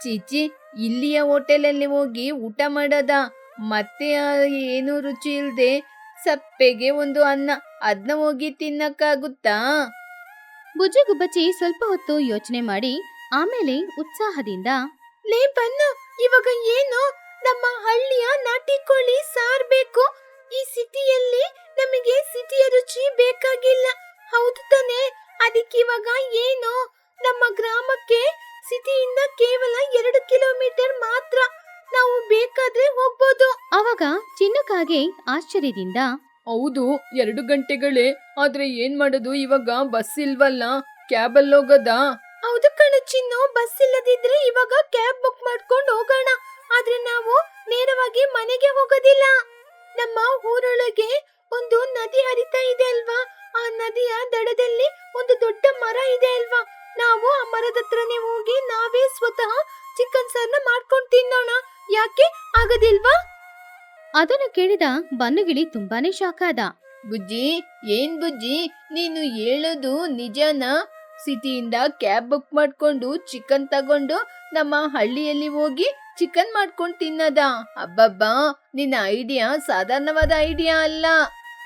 ಚೀಚಿ, ಇಲ್ಲಿಯ ಹೋಟೆಲಲ್ಲಿ ಹೋಗಿ ಊಟ ಮಾಡೋದ? ಮತ್ತೆ ಏನು ರುಚಿ ಇಲ್ದೆ ಸಪ್ಪೆಗೆ ಒಂದು ಅನ್ನ, ಅದನ್ನ ಹೋಗಿ ತಿನ್ನಕ್ಕಾಗುತ್ತಾ? ಬುಜ್ಜಿಗುಬ್ಬಚ್ಚಿ ಸ್ವಲ್ಪ ಹೊತ್ತು ಯೋಚನೆ ಮಾಡಿ ಆಮೇಲೆ ಉತ್ಸಾಹದಿಂದ, ಲೇ ಬನ್ನು, ಇವಾಗ ಏನು ನಮ್ಮ ಹಳ್ಳಿಯ ನಾಟಿ ಕೋಳಿ ಸಾರ್ ಬೇಕು. ಈ ಸಿಟಿಯಲ್ಲಿ ನಮಗೆ ಸಿಟಿಯ ರುಚಿ ಬೇಕಾಗಿಲ್ಲ, ಹೌದು ತಾನೆ? ಅದಕ್ಕಿವಾಗ ಏನು, ನಮ್ಮ ಗ್ರಾಮಕ್ಕೆ ಸಿಟಿಯಿಂದ ಕೇವಲ 2 ಕಿಲೋಮೀಟರ್ ಮಾತ್ರ. ನಾವು ಬೇಕಾದ್ರೆ ಹೋಗ್ಬೋದು. ಅವಾಗ ಚಿನ್ನುಕಾಗೆ ಆಶ್ಚರ್ಯದಿಂದ, ಹೌದು, 2 ಗಂಟೆಗಳೇ. ಆದ್ರೆ ಏನ್ ಮಾಡೋದು ಇವಾಗ? ಬಸ್ ಇಲ್ವಲ್ಲ, ಕ್ಯಾಬಲ್ಲಿ ಹೋಗೋದಾ? ಹೌದು ಕಣು ಚಿನ್ನು, ಬಸ್ ಇಲ್ಲದಿದ್ರೆ ಇವಾಗ ಕ್ಯಾಬ್ ಬುಕ್ ಮಾಡ್ಕೊಂಡು ಹೋಗೋಣ. ಆದ್ರೆ ನಾವು ನೇರವಾಗಿ ಮನೆಗೆ ಹೋಗೋದಿಲ್ಲ. ನಮ್ಮ ಊರೊಳಗೆ ಒಂದು ನದಿ ಹರಿತಾ ಇದೆ ಅಲ್ವಾ? ಆ ನದಿಯ ದಡದಲ್ಲಿ ಒಂದು ದೊಡ್ಡ ಮರ ಇದೆ ಅಲ್ವಾ? ನಾವು ಆ ಮರದ ಹತ್ರನೇ ಹೋಗಿ ನಾವೇ ಸ್ವತಃ ಚಿಕನ್ ಸಾರ್ನ ಮಾಡ್ಕೊಂಡು ತಿನ್ನೋಣ. ಯಾಕೆ ಆಗದಿಲ್ವಾ? ಅದನ್ನು ಕೇಳಿದ ಬನ್ನುಗಿಳಿ ತುಂಬಾನೇ ಶಾಕ್ ಆದ. ಬುಜ್ಜಿ, ಏನ್ ಬುಜ್ಜಿ, ನೀನು ಹೇಳೋದು ನಿಜನಾ? ಸಿಟಿಯಿಂದ ಕ್ಯಾಬ್ ಬುಕ್ ಮಾಡ್ಕೊಂಡು ಚಿಕನ್ ತಗೊಂಡು ನಮ್ಮ ಹಳ್ಳಿಯಲ್ಲಿ ಹೋಗಿ ಚಿಕನ್ ಮಾಡ್ಕೊಂಡು ತಿನ್ನದ? ಅಬ್ಬಬ್ಬಾ, ನಿನ್ನ ಐಡಿಯಾ ಸಾಧಾರಣವಾದ ಐಡಿಯಾ ಅಲ್ಲ.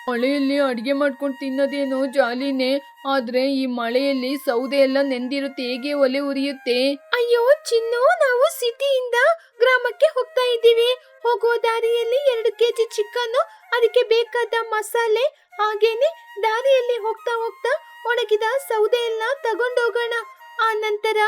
ಮಳೆಯಲ್ಲಿ ಅಡಿಗೆ ಮಾಡ್ಕೊಂಡು ತಿನ್ನೋದೇನೋ ಜಾಲಿನೇ, ಆದ್ರೆ ಈ ಮಳೆಯಲ್ಲಿ ಸೌದೆ ಎಲ್ಲ ನೆಂದಿರುತ್ತೆ, ಹೇಗೆ ಒಲೆ ಉರಿಯುತ್ತೆ? ಅಯ್ಯೋ ಚಿನ್ನು, ನಾವು ಸಿಟಿಯಿಂದ ಗ್ರಾಮಕ್ಕೆ ಹೋಗ್ತಾ ಇದ್ದೀವಿ. ಹೋಗೋ ದಾರಿಯಲ್ಲಿ 2 ಕೆಜಿ ಚಿಕನ್, ಅದಕ್ಕೆ ಬೇಕಾದ ಮಸಾಲೆ, ಹಾಗೇನೆ ದಾರಿಯಲ್ಲಿ ಹೋಗ್ತಾ ಹೋಗ್ತಾ ಒಣಗಿದ ಸೌದೆ ಎಲ್ಲ ತಗೊಂಡೋಗೋಣ. ಆ ನಂತರ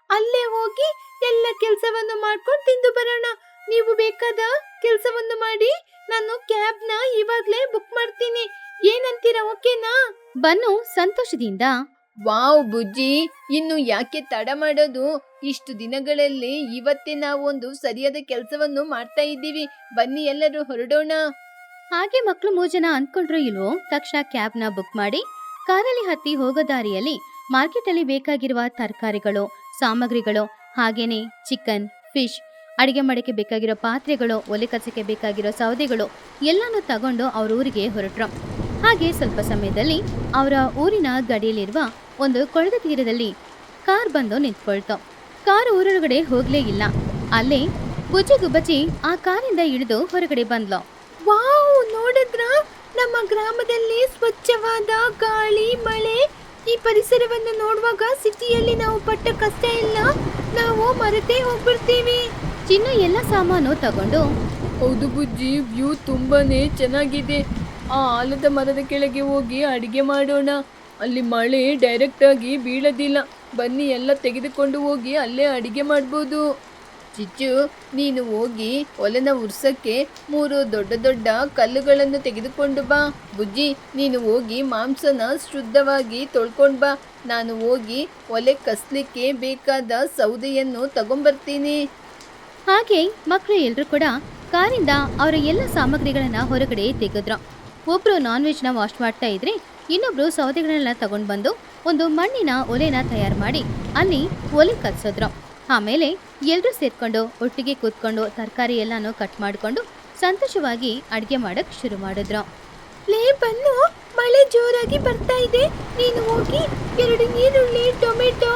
ಅಲ್ಲೇ ಹೋಗಿ ಎಲ್ಲ ಕೆಲಸವನ್ನು ಮಾಡ್ಕೊಂಡು ತಿಂದು ಬರೋಣ. ನೀವು ಬೇಕಾದ ಕೆಲಸವನ್ನು ಮಾಡಿ, ನಾನು ಕ್ಯಾಬ್ನ ಇವಾಗ್ಲೇ ಬುಕ್ ಮಾಡ್ತೀನಿ. ಏನಂತೀರಾ, ಓಕೆನಾ? ಬನ್ನು ಸಂತೋಷದಿಂದ, ವಾವ್ ಬುಜ್ಜಿ, ಇನ್ನು ಯಾಕೆ ತಡ ಮಾಡೋದು? ಇಷ್ಟು ದಿನಗಳಲ್ಲಿ ಇವತ್ತೇ ನಾವು ಒಂದು ಸರಿಯಾದ ಕೆಲಸವನ್ನು ಮಾಡ್ತಾ ಇದ್ದೀವಿ. ಬನ್ನಿ ಎಲ್ಲರೂ ಹೊರಡೋಣ. ಹಾಗೆ ಮಕ್ಕಳು 3 ಜನ ಅಂದ್ಕೊಂಡ್ರು ಇಲ್ವೋ, ತಕ್ಷಣ ಕ್ಯಾಬ್ನ ಬುಕ್ ಮಾಡಿ ಕಾರಲ್ಲಿ ಹತ್ತಿ ಹೋಗೋ ದಾರಿಯಲ್ಲಿ ಮಾರ್ಕೆಟ್ ಅಲ್ಲಿ ಬೇಕಾಗಿರುವ ತರಕಾರಿಗಳು, ಸಾಮಗ್ರಿಗಳು, ಹಾಗೇನೆ ಚಿಕನ್, ಫಿಶ್, ಅಡಿಗೆ ಮಾಡಕ್ಕೆ ಬೇಕಾಗಿರೋ ಪಾತ್ರೆಗಳು, ಒಲೆ ಕಚ್ಚಕ್ಕೆ ಬೇಕಾಗಿರೋ ಸೌದೆಗಳು ಎಲ್ಲಾನು ತಗೊಂಡು ಅವ್ರ ಊರಿಗೆ ಹೊರಟ್ರು. ಹಾಗೆ ಸ್ವಲ್ಪ ಸಮಯದಲ್ಲಿ ಅವರ ಊರಿನ ಗಡಿಯಲ್ಲಿರುವ ಒಂದು ಕೊಳದ ತೀರದಲ್ಲಿ ಕಾರ್ ಬಂದು ನಿಂತ್ಕೊಳ್ತು. ಕಾರು ಊರೊಳಗಡೆ ಹೋಗ್ಲೇ ಇಲ್ಲ. ಅಲ್ಲೇ ಬುಜ್ಜಿ ಗುಬ್ಬಚ್ಚಿ ಆ ಕಾರಿಂದ ಇಳಿದು ಹೊರಗಡೆ ಬಂದ್ಲು. ವಾವ್, ನೋಡಿದ್ರ ನಮ್ಮ ಗ್ರಾಮದಲ್ಲಿ ಸ್ವಚ್ಛವಾದ ಗಾಳಿ, ಮಳೆ, ಈ ಪರಿಸರವನ್ನು ನೋಡುವಾಗ ಸಿಟಿಯಲ್ಲಿ ನಾವು ಪಟ್ಟ ಕಷ್ಟ ಎಲ್ಲ ನಾವು ಮರೆತೇ ಹೋಗ್ಬಿಡ್ತೀವಿ. ಚಿನ್ನು ಎಲ್ಲ ಸಾಮಾನು ತಗೊಂಡು, ಹೌದು ಬುಜ್ಜಿ, ವ್ಯೂ ತುಂಬಾನೇ ಚೆನ್ನಾಗಿದೆ. ಆ ಆಲದ ಮರದ ಕೆಳಗೆ ಹೋಗಿ ಅಡಿಗೆ ಮಾಡೋಣ. ಅಲ್ಲಿ ಮಳೆ ಡೈರೆಕ್ಟ್ ಆಗಿ ಬೀಳೋದಿಲ್ಲ. ಬನ್ನಿ, ಎಲ್ಲ ತೆಗೆದುಕೊಂಡು ಹೋಗಿ ಅಲ್ಲೇ ಅಡಿಗೆ ಮಾಡ್ಬೋದು. ಚಿಚ್ಚು, ನೀನು ಹೋಗಿ ಒಲೆನ ಉರ್ಸಕ್ಕೆ 3 ದೊಡ್ಡ ದೊಡ್ಡ ಕಲ್ಲುಗಳನ್ನು ತೆಗೆದುಕೊಂಡು ಬಾ. ಬುಜ್ಜಿ, ನೀನು ಹೋಗಿ ಮಾಂಸನ ಶುದ್ಧವಾಗಿ ತೊಳ್ಕೊಂಡು ಬಾ. ನಾನು ಹೋಗಿ ಒಲೆ ಕಸ್ಲಿಕ್ಕೆ ಬೇಕಾದ ಸೌದೆಯನ್ನು ತಗೊಂಬರ್ತೀನಿ. ಹಾಗೆ ಮಕ್ಕಳು ಎಲ್ರು ಕೂಡ ಕಾರಿಂದ ಅವರ ಎಲ್ಲ ಸಾಮಗ್ರಿಗಳನ್ನ ಹೊರಗಡೆ ತೆಗೆದ್ರು. ಒಬ್ರು ನಾನ್ ವೆಜ್ನ ವಾಶ್ ಮಾಡ್ತಾ ಇದ್ರೆ ಇನ್ನೊಬ್ರು ಸೌದೆಗಳನ್ನ ತಗೊಂಡು ಬಂದು ಒಂದು ಮಣ್ಣಿನ ಒಲೆನ ತಯಾರು ಮಾಡಿ ಅಲ್ಲಿ ಒಲೆ ಕತ್ಸಿದ್ರು. ಆಮೇಲೆ ಎಲ್ರೂ ಸೇರ್ಕೊಂಡು ಒಟ್ಟಿಗೆ ಕೂತ್ಕೊಂಡು ತರಕಾರಿ ಎಲ್ಲಾನು ಕಟ್ ಮಾಡಿಕೊಂಡು ಸಂತೋಷವಾಗಿ ಅಡಿಗೆ ಮಾಡಕ್ ಶುರು ಮಾಡಿದ್ರು. ಲೇ ಬನ್ನು, ಮಳೆ ಜೋರಾಗಿ ಬರ್ತಾ ಇದೆ. ನೀನು ಹೋಗಿ 2 ಈರುಳ್ಳಿ, ಟೊಮೆಟೊ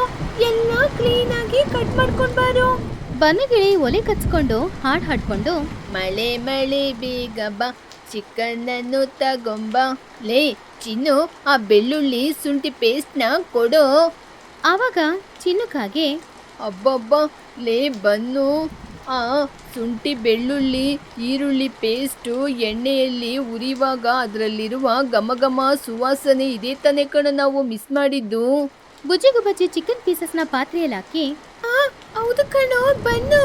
ಎಲ್ಲ ಕ್ಲೀನ್ ಆಗಿ ಕಟ್ ಮಾಡ್ಕೊಂಡ್ ಬಾರೋ. ಬನ್ನಗಿಳಿ ಒಲೆ ಕಚ್ಕೊಂಡು ಹಾಡ್ ಹಾಡ್ಕೊಂಡು, ಮಳೆ ಮಳೆ ಬೇಗ ಬಾ, ಚಿಕನ್ನನ್ನು ತಗೊಂಬ. ಲೇ ಚಿನ್ನು, ಆ ಬೆಳ್ಳುಳ್ಳಿ ಶುಂಠಿ ಪೇಸ್ಟ್ನ ಕೊಡೋ. ಆವಾಗ ಚಿನ್ನುಕಾಗೆ, ಅಬ್ಬಬ್ಬ, ಲೇ ಬನ್ನು, ಆ ಶುಂಠಿ ಬೆಳ್ಳುಳ್ಳಿ ಈರುಳ್ಳಿ ಪೇಸ್ಟು ಎಣ್ಣೆಯಲ್ಲಿ ಉರಿಯುವಾಗ ಅದರಲ್ಲಿರುವ ಘಮ ಸುವಾಸನೆ ಇದೇ ತಾನೇ ಕಣ ನಾವು ಮಿಸ್ ಮಾಡಿದ್ದು. ಬುಜ್ಜಿಗು ಬಜ್ಜಿ ಚಿಕನ್ ಪೀಸಸ್ನ ಪಾತ್ರೆಯಲ್ಲಿ ಹಾಕಿ, ಹೌದು ಕಣೋ ಬನ್ನು,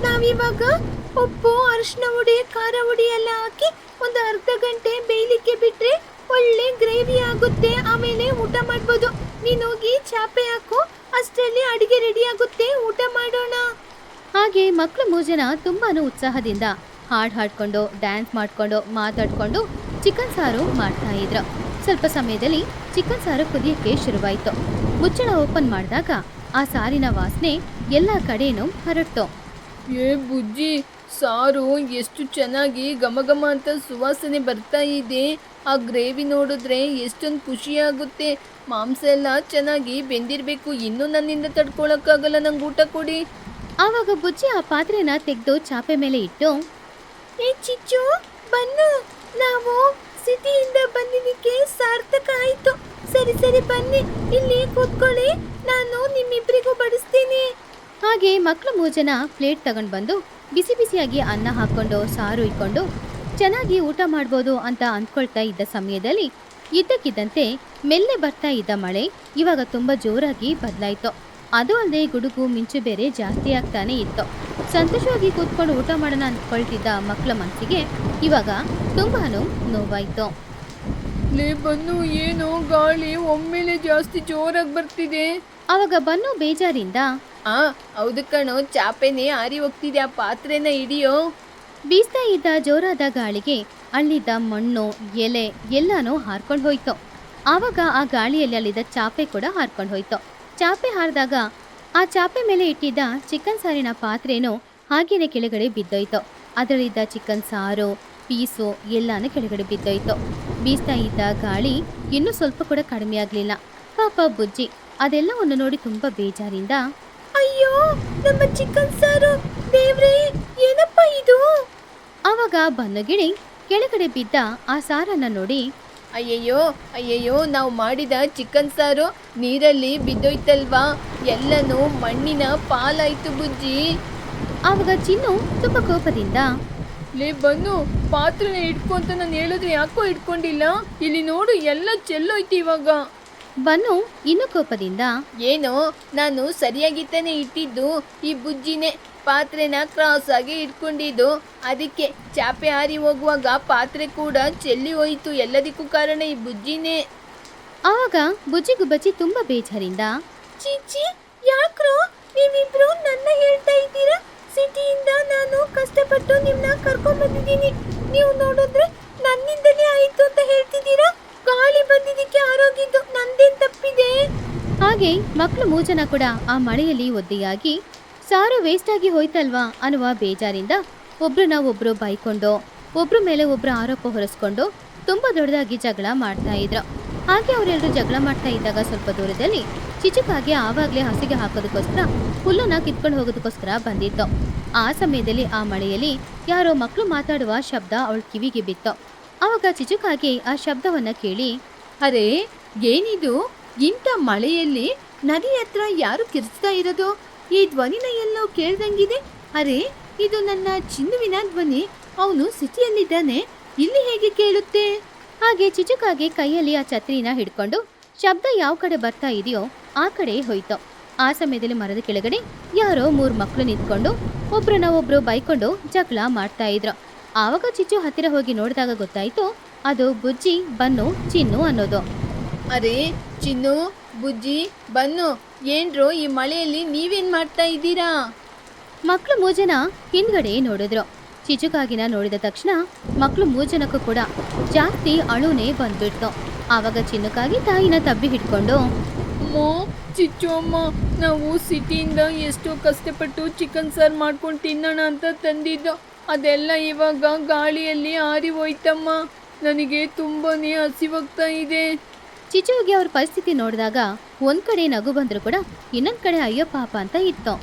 ನಾವಿವಾಗ ಉಪ್ಪು, ಅರಿಶಿನ ಹುಡಿ, ಖಾರ ಹುಡಿ ಎಲ್ಲ ಹಾಕಿ ಒಂದು ಅರ್ಧ ಗಂಟೆ ಬೇಯಲಿಕ್ಕೆ ಬಿಟ್ರೆ ಒಳ್ಳೆ ಗ್ರೇವಿ ಆಗುತ್ತೆ. ಆಮೇಲೆ ಊಟ ಮಾಡ್ಬೋದು. ನೀನು ಹೋಗಿ ಚಾಪೆ ಹಾಕು, ಅಷ್ಟರಲ್ಲಿ ಅಡಿಗೆ ರೆಡಿ ಆಗುತ್ತೆ, ಊಟ ಮಾಡೋಣ. ಹಾಗೆ ಮಕ್ಕಳು 3 ಜನ ತುಂಬಾನು ಉತ್ಸಾಹದಿಂದ ಹಾಡ್ ಹಾಡ್ಕೊಂಡು ಡ್ಯಾನ್ಸ್ ಮಾಡ್ಕೊಂಡು ಮಾತಾಡ್ಕೊಂಡು ಚಿಕನ್ ಸಾರು ಮಾಡ್ತಾ ಇದ್ರು. ಸ್ವಲ್ಪ ಸಮಯದಲ್ಲಿ ಚಿಕನ್ ಸಾರು ಕುದಿಯಕ್ಕೆ ಶುರುವಾಯಿತು. ಮುಚ್ಚಳ ಓಪನ್ ಮಾಡಿದಾಗ ಆ ಸಾರಿನ ವಾಸನೆ ಎಲ್ಲ ಕಡೆನೂ ಹರಡ್ತು. ಏ ಬುಜ್ಜಿ, ಸಾರು ಎಷ್ಟು ಚೆನ್ನಾಗಿ ಘಮ ಅಂತ ಸುವಾಸನೆ ಬರ್ತಾ ಇದೆ. ಆ ಗ್ರೇವಿ ನೋಡಿದ್ರೆ ಎಷ್ಟೊಂದು ಖುಷಿಯಾಗುತ್ತೆ. ಮಾಂಸ ಎಲ್ಲ ಚೆನ್ನಾಗಿ ಬೆಂದಿರಬೇಕು. ಇನ್ನೂ ನನ್ನಿಂದ ತಡ್ಕೊಳಕ್ಕಾಗಲ್ಲ, ನಂಗೆ ಊಟ ಕೊಡಿ. ಆವಾಗ ಬುಜ್ಜಿ ಆ ಪಾತ್ರೆನ ತೆಗೆದು ಚಾಪೆ ಮೇಲೆ ಇಟ್ಟು, ಏ ಚಿಚ್ಚು ಬನ್ನು, ನಾವು ಸಿಟಿಯಿಂದ ಬಂದಿದ್ದಕ್ಕೆ ಸಾರ್ಥಕ ಆಯ್ತು. ಸರಿ ಸರಿ ಬನ್ನಿ, ಇಲ್ಲಿ ಕೂತ್ಕೊಳ್ಳಿ, ನಾನು ನಿಮ್ಮಿಬ್ಬರಿಗೂ ಬಡಿಸ್ತೀನಿ. ಹಾಗೆ ಮಕ್ಕಳು 3 ಜನ ಪ್ಲೇಟ್ ತಗೊಂಡು ಬಂದು ಬಿಸಿ ಬಿಸಿಯಾಗಿ ಅನ್ನ ಹಾಕೊಂಡು ಸಾರು ಇಕ್ಕೊಂಡು ಚೆನ್ನಾಗಿ ಊಟ ಮಾಡ್ಬೋದು ಅಂತ ಅಂದ್ಕೊಳ್ತಾ ಇದ್ದ ಸಮಯದಲ್ಲಿ ಇದ್ದಕ್ಕಿದ್ದಂತೆ ಮೆಲ್ಲೆ ಬರ್ತಾ ಇದ್ದ ಮಳೆ ಇವಾಗ ತುಂಬ ಜೋರಾಗಿ ಬದಲಾಯಿತು. ಅದು ಅಲ್ಲದೆ ಗುಡುಗು ಮಿಂಚು ಬೇರೆ ಜಾಸ್ತಿ ಆಗ್ತಾನೆ ಇತ್ತು. ಸಂತೋಷವಾಗಿ ಕೂತ್ಕೊಂಡು ಊಟ ಮಾಡೋಣ ಅಂದ್ಕೊಳ್ತಿದ್ದ ಮಕ್ಕಳ ಮನಸ್ಸಿಗೆ ಇವಾಗ ತುಂಬಾನು ನೋವಾಯಿತು. ಲೇ ಬನ್ನು, ಏನೋ ಗಾಳಿ ಒಮ್ಮೆಲೆ ಜಾಸ್ತಿ ಜೋರಾಗಿ ಬರ್ತಿದೆ. ಆವಾಗ ಬನ್ನು ಬೇಜಾರಿಂದ, ಹೌದು ಕಣೋ, ಚಾಪೆನೇ ಆರಿ ಹೋಗ್ತಿದೆ, ಆ ಪಾತ್ರೆನ ಹಿಡಿಯೋ. ಬೀಸ್ತಾ ಇದ್ದ ಜೋರಾದ ಗಾಳಿಗೆ ಅಲ್ಲಿದ್ದ ಮಣ್ಣು, ಎಲೆ ಎಲ್ಲಾನು ಹಾರ್ಕೊಂಡು ಹೋಯ್ತು. ಆವಾಗ ಆ ಗಾಳಿಯಲ್ಲಿ ಅಲ್ಲಿದ್ದ ಚಾಪೆ ಕೂಡ ಹಾರ್ಕೊಂಡು ಹೋಯ್ತು. ಚಾಪೆ ಹಾರಿದಾಗ ಆ ಚಾಪೆ ಮೇಲೆ ಇಟ್ಟಿದ್ದ ಚಿಕನ್ ಸಾರಿನ ಪಾತ್ರೆನೂ ಹಾಗೇನೆ ಕೆಳಗಡೆ ಬಿದ್ದೋಯ್ತು. ಅದರಲ್ಲಿದ್ದ ಚಿಕನ್ ಸಾರು ಪೀಸು ಎಲ್ಲಾನು ಕೆಳಗಡೆ ಬಿದ್ದೋಯ್ತು. ಬೀಸ್ತಾ ಇದ್ದ ಗಾಳಿ ಇನ್ನೂ ಸ್ವಲ್ಪ ಕೂಡ ಕಡಿಮೆ ಆಗಲಿಲ್ಲ. ಪಾಪ ಬುಜ್ಜಿ ಅದೆಲ್ಲವನ್ನು ನೋಡಿ ತುಂಬಾ ಬೇಜಾರಿಂದ, ಅಯ್ಯೋ ನಮ್ಮ ಚಿಕನ್ ಸಾರು, ದೇವ್ರೇ ಏನಪ್ಪ ಇದು. ಆವಾಗ ಬನ್ನಗಿಳಿ ಕೆಳಗಡೆ ಬಿದ್ದ ಆ ಸಾರನ್ನ ನೋಡಿ, ಅಯ್ಯಯ್ಯೋ ಅಯ್ಯಯ್ಯೋ, ನಾವು ಮಾಡಿದ ಚಿಕನ್ ಸಾರು ನೀರಲ್ಲಿ ಬಿದ್ದೋಯ್ತಲ್ವಾ, ಎಲ್ಲನೂ ಮಣ್ಣಿನ ಪಾಲಾಯ್ತು ಬುಜ್ಜಿ. ಆವಾಗ ಚಿನ್ನು ತುಂಬಾ ಕೋಪದಿಂದ, ಲೇ ಬನ್ನು, ಪಾತ್ರೆನ ಇಟ್ಕೊಂತ ನಾನು ಹೇಳಿದ್ರೆ ಯಾಕೋ ಇಟ್ಕೊಂಡಿಲ್ಲ, ಇಲ್ಲಿ ನೋಡು ಎಲ್ಲ ಚೆಲ್ಲೋಯ್ತು ಇವಾಗ. ಬನ್ನು ಇನ್ನು ಕೋಪದಿಂದ, ಏನೋ ನಾನು ಸರಿಯಾಗಿ ತಾನೇ ಇಟ್ಟಿದ್ದು, ಈ ಬುಜ್ಜಿನೇ ಪಾತ್ರೆನ ಕ್ರಾಸ್ ಆಗಿ ಇಟ್ಕೊಂಡಿದ್ದು, ಅದಕ್ಕೆ ಚಾಪೆ ಹಾರಿ ಹೋಗುವಾಗ ಪಾತ್ರೆ ಕೂಡ ಚೆಲ್ಲಿ ಹೋಯಿತು. ಎಲ್ಲದಕ್ಕೂ ಕಾರಣ ಈ ಬುಜ್ಜಿನೇ. ಆವಾಗ ಬುಜ್ಜಿಗೂ ಬಜ್ಜಿ ತುಂಬಾ ಬೇಜಾರಿಂದ, ಚೀಚಿ ಯಾಕ್ರೋ ನೀವಿಬ್ರು ನನ್ನ ಹೇಳ್ತಾ ಇದ್ದೀರಾ? ಸಿಟಿಯಿಂದ ನಾನು ಕಷ್ಟಪಟ್ಟು ನಿಮ್ಮನ್ನ ಕರ್ಕೊಂಡ್ ಬಂದಿದ್ದೀನಿ, ನೀವು ನೋಡಿದ್ರೆ ನನ್ನಿಂದಲೇ ಆಯ್ತು ಅಂತ ಹೇಳ್ತಿದ್ದೀರಾ? ಗಾಳಿ ಬಂದಿದ್ದಕ್ಕೆ ಆರೋಗಿದ್ದು ನಂದೇನ್ ತಪ್ಪಿದೆ? ಹಾಗೆ ಮಕ್ಕಳು 3 ಜನ ಕೂಡ ಆ ಮಳೆಯಲ್ಲಿ ಒದ್ದೆಯಾಗಿ ಸಾರು ವೇಸ್ಟ್ ಆಗಿ ಹೋಯ್ತಲ್ವಾ ಅನ್ನುವ ಬೇಜಾರಿಂದ ಒಬ್ರನ್ನ ಒಬ್ರು ಬೈಕೊಂಡು ಒಬ್ರ ಮೇಲೆ ಒಬ್ರು ಆರೋಪ ಹೊರಿಸ್ಕೊಂಡು ತುಂಬಾ ದೊಡ್ಡದಾಗಿ ಜಗಳ ಮಾಡ್ತಾ ಇದ್ರು. ಹಾಗೆ ಅವರೆಲ್ಲರೂ ಜಗಳ ಮಾಡ್ತಾ ಇದ್ದಾಗ ಸ್ವಲ್ಪ ದೂರದಲ್ಲಿ ಚಿಚುಕಾಗೆ ಆವಾಗ್ಲೇ ಹಸಿಗೆ ಹಾಕೋದಕ್ಕೋಸ್ಕರ ಹುಲ್ಲನ್ನ ಕಿತ್ಕೊಂಡು ಹೋಗೋದಕ್ಕೋಸ್ಕರ ಬಂದಿತ್ತು. ಆ ಸಮಯದಲ್ಲಿ ಆ ಮಳೆಯಲ್ಲಿ ಯಾರೋ ಮಕ್ಕಳು ಮಾತಾಡುವ ಶಬ್ದ ಅವಳ ಕಿವಿಗೆ ಬಿತ್ತು. ಆವಾಗ ಚಿಚುಕಾಗೆ ಆ ಶಬ್ದವನ್ನ ಕೇಳಿ, ಅರೆ, ಏನಿದು? ಇಂಥ ಮಳೆಯಲ್ಲಿ ನದಿ ಹತ್ರ ಯಾರು ಕಿರ್ಚ್ತಾ ಇರೋದು? ಈ ಧ್ವನಿನ ಎಲ್ಲೋ ಕೇಳ್ದಂಗಿದೆ. ಅರೆ, ಇದು ನನ್ನ ಚಿನ್ನುವಿನ ಧ್ವನಿ. ಅವನು ಸಿಟಿಯಲ್ಲಿದ್ದಾನೆ, ಇಲ್ಲಿ ಹೇಗೆ ಕೇಳುತ್ತೆ? ಹಾಗೆ ಚಿಚುಕಾಗೆ ಕೈಯಲ್ಲಿ ಆ ಛತ್ರಿನ ಹಿಡ್ಕೊಂಡು ಶಬ್ದ ಯಾವ ಕಡೆ ಬರ್ತಾ ಇದೆಯೋ ಆ ಕಡೆ ಹೋಯ್ತು. ಆ ಸಮಯದಲ್ಲಿ ಮರದ ಕೆಳಗಡೆ ಯಾರೋ 3 ಮಕ್ಕಳು ನಿಂತ್ಕೊಂಡು ಒಬ್ರನ್ನ ಒಬ್ರು ಬೈಕೊಂಡು ಜಗಳ ಮಾಡ್ತಾ ಇದ್ರು. ಆವಾಗ ಚಿಚ್ಚು ಹತ್ತಿರ ಹೋಗಿ ನೋಡಿದಾಗ ಗೊತ್ತಾಯ್ತು ಅದು ಬುಜ್ಜಿ, ಬನ್ನು, ಚಿನ್ನು ಅನ್ನೋದು. ಅರೆ, ಚಿನ್ನು, ಬುಜ್ಜಿ, ಬನ್ನು, ಏನ್ರೋ ಈ ಮಳೆಯಲ್ಲಿ ನೀವೇನ್ ಮಾಡ್ತಾ ಇದ್ದೀರಾ? ಮಕ್ಕಳು 3 ಜನ ಹಿಂದ್ಗಡೆ ನೋಡಿದ್ರು. ಚಿಚುಕಾಗಿನ ನೋಡಿದ ತಕ್ಷಣ ಮಕ್ಕಳು 3 ಜನಕ್ಕೂ ಕೂಡ ಜಾಸ್ತಿ ಅಳುನೇ ಬಂದ್ಬಿಡ್ತು. ಆವಾಗ ಚಿನ್ನುಕಾಗಿ ತಾಯಿನ ತಬ್ಬಿ ಹಿಡ್ಕೊಂಡು, ಅಮ್ಮ, ಚಿಚ್ಚು ಅಮ್ಮ, ನಾವು ಸಿಟಿಯಿಂದ ಎಷ್ಟೋ ಕಷ್ಟಪಟ್ಟು ಚಿಕನ್ ಸಾರು ಮಾಡ್ಕೊಂಡು ತಿನ್ನೋಣ ಅಂತ ತಂದಿದ್ದು, ಅದೆಲ್ಲ ಇವಾಗ ಗಾಳಿಯಲ್ಲಿ ಆರಿ ಹೋಯ್ತಮ್ಮ. ನನಗೆ ತುಂಬಾನೇ ಹಸಿವಾಗ್ತಾ ಇದೆ. ಚಿಚುವಿಗೆ ಅವ್ರ ಪರಿಸ್ಥಿತಿ ನೋಡಿದಾಗ ಒಂದ್ ಕಡೆ ನಗು ಬಂದ್ರು ಕೂಡ ಇನ್ನೊಂದ್ ಕಡೆ ಅಯ್ಯೋ ಪಾಪ ಅಂತ ಇತ್ತು.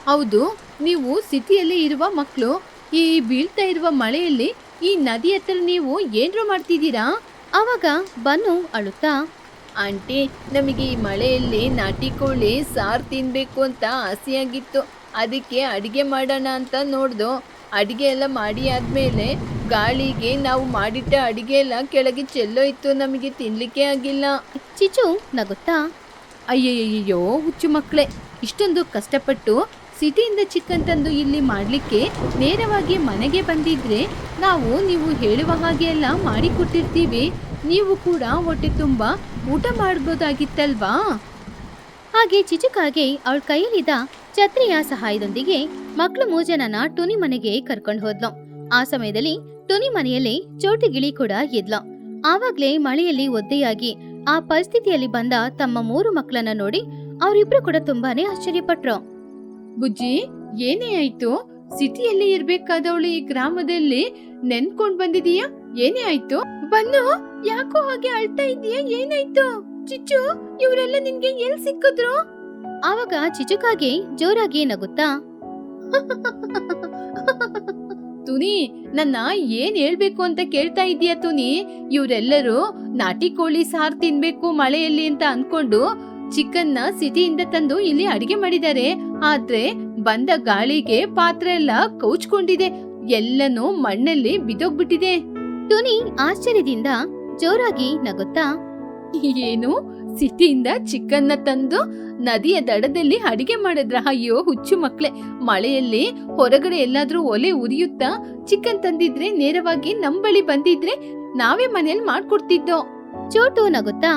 ಹೌದು, ನೀವು ಸಿಟಿಯಲ್ಲಿ ಇರುವ ಮಕ್ಕಳು ಈ ಬೀಳ್ತಾ ಇರುವ ಮಳೆಯಲ್ಲಿ ಈ ನದಿ ಹತ್ರ ನೀವು ಏನ್ರೋ ಮಾಡ್ತಿದ್ದೀರಾ? ಆವಾಗ ಬನ್ನು ಅಳುತ್ತಾ, ಆಂಟಿ, ನಮಗೆ ಈ ಮಳೆಯಲ್ಲಿ ನಾಟಿ ಕೋಳಿ ಸಾರು ತಿನ್ಬೇಕು ಅಂತ ಆಸೆಯಾಗಿತ್ತು. ಅದಕ್ಕೆ ಅಡಿಗೆ ಮಾಡೋಣ ಅಂತ ನೋಡ್ದು. ಅಡಿಗೆ ಎಲ್ಲ ಮಾಡಿ ಆದ್ಮೇಲೆ ಗಾಳಿಗೆ ನಾವು ಮಾಡಿಟ್ಟ ಅಡಿಗೆ ಎಲ್ಲ ಕೆಳಗೆ ಚೆಲ್ಲೋಯ್ತು. ನಮಗೆ ತಿನ್ಲಿಕ್ಕೆ ಆಗಿಲ್ಲ. ಚಿಚು ನಗುತ್ತಾ, ಅಯ್ಯಯ್ಯೋ ಹುಚ್ಚು ಮಕ್ಕಳೇ, ಇಷ್ಟೊಂದು ಕಷ್ಟಪಟ್ಟು ಸಿಟಿಯಿಂದ ಚಿಕನ್ ತಂದು ಇಲ್ಲಿ ಮಾಡಲಿಕ್ಕೆ ನೇರವಾಗಿ ಮನೆಗೆ ಬಂದಿದ್ರೆ ನಾವು ನೀವು ಹೇಳುವ ಹಾಗೆ ಎಲ್ಲ ಮಾಡಿಕೊಟ್ಟಿರ್ತೀವಿ. ನೀವು ಕೂಡ ಹೊಟ್ಟೆ ತುಂಬ ಊಟ ಮಾಡ್ಬೋದಾಗಿತ್ತಲ್ವಾ? ಹಾಗೆ ಚಿಚುಕಾಗೆ ಅವಳ ಕೈಯಲ್ಲಿದ್ದ ಛತ್ರಿಯ ಸಹಾಯದೊಂದಿಗೆ ಮಕ್ಕಳು 3 ಜನನ ಟುನಿ ಮನೆಗೆ ಕರ್ಕೊಂಡು ಹೋದ್ಲು. ಆ ಸಮಯದಲ್ಲಿ ಟುನಿ ಮನೆಯಲ್ಲಿ ಚೋಟು ಗಿಳಿ ಕೂಡ ಇದ್ಲು. ಆವಾಗ್ಲೇ ಮಳೆಯಲ್ಲಿ ಒದ್ದೆಯಾಗಿ ಆ ಪರಿಸ್ಥಿತಿಯಲ್ಲಿ ಬಂದ ತಮ್ಮ 3 ಮಕ್ಕಳನ್ನ ನೋಡಿ ಅವರಿಬ್ರು ಕೂಡ ತುಂಬಾನೇ ಆಶ್ಚರ್ಯಪಟ್ರು. ಬುಜ್ಜಿ, ಏನೇ ಆಯ್ತು? ಸಿಟಿಯಲ್ಲಿ ಇರ್ಬೇಕಾದವಳು ಈ ಗ್ರಾಮದಲ್ಲಿ ನೆನ್ಕೊಂಡ್ ಬಂದಿದೀಯಾ? ಏನೇ ಆಯ್ತು? ಬನ್ನು, ಯಾಕೋ ಹಾಗೆ ಅಳ್ತಾ ಇದೀಯಾ? ಏನಾಯ್ತು? ಚಿಚ್ಚು, ಇವರೆಲ್ಲ ನಿನ್ಗೆ ಎಲ್ ಸಿಕ್ಕಿದ್ರು? ಆವಾಗ ಚಿಚುಕಾಗೆ ಜೋರಾಗಿ ನಗುತ್ತಾ, ತುನಿ, ನನ್ನ ಏನ್ ಹೇಳ್ಬೇಕು ಅಂತ ಕೇಳ್ತಾ ಇದೀಯ ತುನಿ? ಇವರೆಲ್ಲರೂ ನಾಟಿ ಕೋಳಿ ಸಾರು ತಿನ್ಬೇಕು ಮಳೆಯಲ್ಲಿ ಅಂತ ಅನ್ಕೊಂಡು ಚಿಕನ್ನ ಸಿಟಿಯಿಂದ ತಂದು ಇಲ್ಲಿ ಅಡಿಗೆ ಮಾಡಿದ್ದಾರೆ. ಆದ್ರೆ ಬಂದ ಗಾಳಿಗೆ ಪಾತ್ರೆ ಎಲ್ಲ ಕೌಚ್ಕೊಂಡಿದೆ, ಎಲ್ಲನೂ ಮಣ್ಣಲ್ಲಿ ಬಿದ್ದೋಗ್ಬಿಟ್ಟಿದೆ. ಟುನಿ ಆಶ್ಚರ್ಯದಿಂದ ಜೋರಾಗಿ ನಗುತ್ತಾ, ಏನು? ಸಿಟಿಯಿಂದ ಚಿಕನ್ನ ತಂದು ನದಿಯ ದಡದಲ್ಲಿ ಅಡಿಗೆ ಮಾಡಿದ್ರ? ಅಯ್ಯೋ ಹುಚ್ಚು ಮಕ್ಳೆ, ಮಳೆಯಲ್ಲಿ ಹೊರಗಡೆ ಎಲ್ಲಾದ್ರೂ ಒಲೆ ಉರಿಯುತ್ತಾ ಚಿಕನ್ ತಂದಿದ್ರೆ ನೇರವಾಗಿ ನಮ್ ಬಳಿ ಬಂದಿದ್ರೆ ನಾವೇ ಮನೇಲಿ ಮಾಡ್ಕೊಡ್ತಿದ್ದೋ. ಚೋಟು ನಗುತ್ತಾ,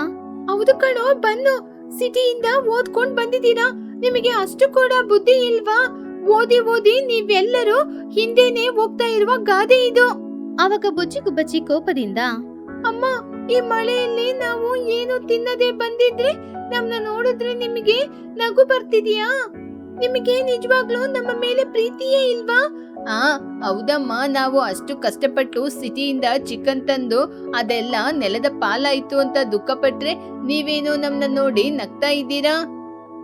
ಹೌದು ಕಣೋ ಬನ್ನು, ಸಿಟಿಯಿಂದ ಓದ್ಕೊಂಡ್ ಬಂದಿದ್ದೀರಾ, ನಿಮಗೆ ಅಷ್ಟು ಕೂಡ ಬುದ್ಧಿ ಇಲ್ವಾ? ಓದಿ ಓದಿ ನೀವೆಲ್ಲರೂ ಹಿಂದೆನೆ ಹೋಗ್ತಾ ಇರುವ ಗಾದೆ ಇದು. ಆವಾಗ ಬುಜ್ಜಿ ಗುಬ್ಬಚ್ಚಿ ಕೋಪದಿಂದ, ಅಮ್ಮ, ಈ ಮಳೆಯಲ್ಲಿ ನಾವು ಏನು ತಿನ್ನದೆ ಬಂದಿದ್ರೆ ನಮ್ನ ನೋಡಿದ್ರೆ ನಿಮಗೆ ನಗು ಬರ್ತಿದ್ಯಾ? ನಿಮಗೆ ನಿಜವಾಗ್ಲೂ ನಮ್ಮ ಮೇಲೆ ಪ್ರೀತಿಯೇ ಇಲ್ವಾ? ಹೌದಮ್ಮ, ನಾವು ಅಷ್ಟು ಕಷ್ಟಪಟ್ಟು ಸಿಟಿಯಿಂದ ಚಿಕನ್ ತಂದು ಅದೆಲ್ಲ ನೆಲದ ಪಾಲಾಯ್ತು ಅಂತ ದುಃಖ ಪಟ್ರೆ ನೀವೇನೋ ನಮ್ನ ನೋಡಿ ನಗ್ತಾ ಇದ್ದೀರಾ?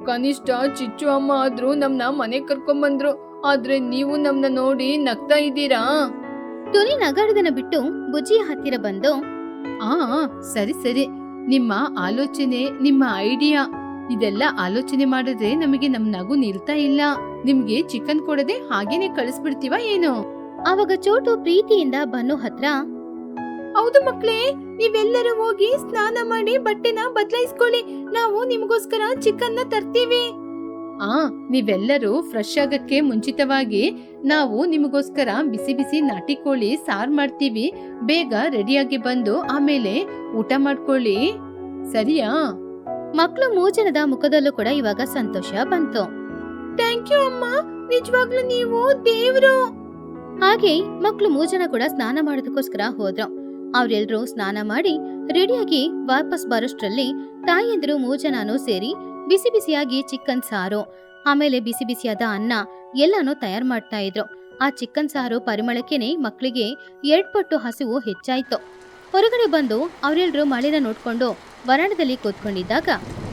ಕನಿಷ್ಠ ಚಿಚ್ಚು ಅಮ್ಮ ಆದ್ರೂ ನಮ್ನ ಮನೆ ಕರ್ಕೊಂಬಂದ್ರು, ಆದ್ರೆ ನೀವು ನಮ್ನ ನೋಡಿ ನಗ್ತಾ ಇದ್ದೀರಾ? ಟುನಿ ನಗಾಡದನ್ನ ಬಿಟ್ಟು ಬುಜ್ಜಿಯ ಹತ್ತಿರ ಬಂದು, ಸರಿ ಸರಿ, ನಿಮ್ಮ ಆಲೋಚನೆ, ನಿಮ್ಮ ಐಡಿಯಾ ಇದೆಲ್ಲ ಆಲೋಚನೆ ಮಾಡಿದ್ರೆ ನಮಗೆ ನಮ್ ನಗು ನಿಲ್ತಾ ಇಲ್ಲ. ನಿಮ್ಗೆ ಚಿಕನ್ ಕೊಡದೆ ಹಾಗೇನೆ ಕಳಿಸ್ಬಿಡ್ತೀವ ಏನೋ? ಆವಾಗ ಚೋಟು ಪ್ರೀತಿಯಿಂದ ಬನ್ನು ಹತ್ರ, ಹೌದು ಮಕ್ಳೇ, ನೀವೆಲ್ಲರೂ ಹೋಗಿ ಸ್ನಾನ ಮಾಡಿ ಬಟ್ಟೆನ ಬದಲಾಯಿಸ್ಕೊಳ್ಳಿ, ನಾವು ನಿಮ್ಗೋಸ್ಕರ ಚಿಕನ್ನ ತರ್ತೀವಿ. ನೀವೆಲ್ಲರೂ ಫ್ರೆಶ್ ಆಗಕ್ಕೆ ಮುಂಚಿತವಾಗಿ ನಾವು ನಿಮಗೋಸ್ಕರ ಬಿಸಿ ಬಿಸಿ ನಾಟಿ ಕೋಳಿ ಸಾರ್ ಮಾಡ್ತೀವಿ. ಬೇಗ ರೆಡಿಯಾಗಿ ಬಂದು ಆಮೇಲೆ ಊಟ ಮಾಡ್ಕೊಳ್ಳಿ, ಸರಿಯಾ? ಮಕ್ಕಳು 3 ಜನದ ಮುಖದಲ್ಲೂ ಕೂಡ ಇವಾಗ ಸಂತೋಷ ಬಂತು. ಥ್ಯಾಂಕ್ ಯು ಅಮ್ಮ, ನಿಜವಾಗ್ಲೂ ನೀವು ದೇವ್ರು. ಹಾಗೆ ಮಕ್ಕಳು 3 ಜನ ಕೂಡ ಸ್ನಾನ ಮಾಡೋದಕ್ಕೋಸ್ಕರ ಹೋದ್ರು. ಅವ್ರೆಲ್ರೂ ಸ್ನಾನ ಮಾಡಿ ರೆಡಿಯಾಗಿ ವಾಪಸ್ ಬರೋಷ್ಟ್ರಲ್ಲಿ ತಾಯಿಯಂದ್ರು 3 ಜನನೂ ಸೇರಿ ಬಿಸಿ ಬಿಸಿಯಾಗಿ ಚಿಕನ್ ಸಾರು, ಆಮೇಲೆ ಬಿಸಿ ಬಿಸಿಯಾದ ಅನ್ನ ಎಲ್ಲಾನು ತಯಾರು ಮಾಡ್ತಾ ಇದ್ರು. ಆ ಚಿಕನ್ ಸಾರು ಪರಿಮಳಕ್ಕೆನೆ ಮಕ್ಕಳಿಗೆ 2 ಪಟ್ಟು ಹಸಿವು ಹೆಚ್ಚಾಯ್ತು. ಹೊರಗಡೆ ಬಂದು ಅವರೆಲ್ಲರೂ ಮಳೆನ ನೋಡ್ಕೊಂಡು ವರಾಂಡದಲ್ಲಿ ಕೂತ್ಕೊಂಡಿದ್ದಾಗ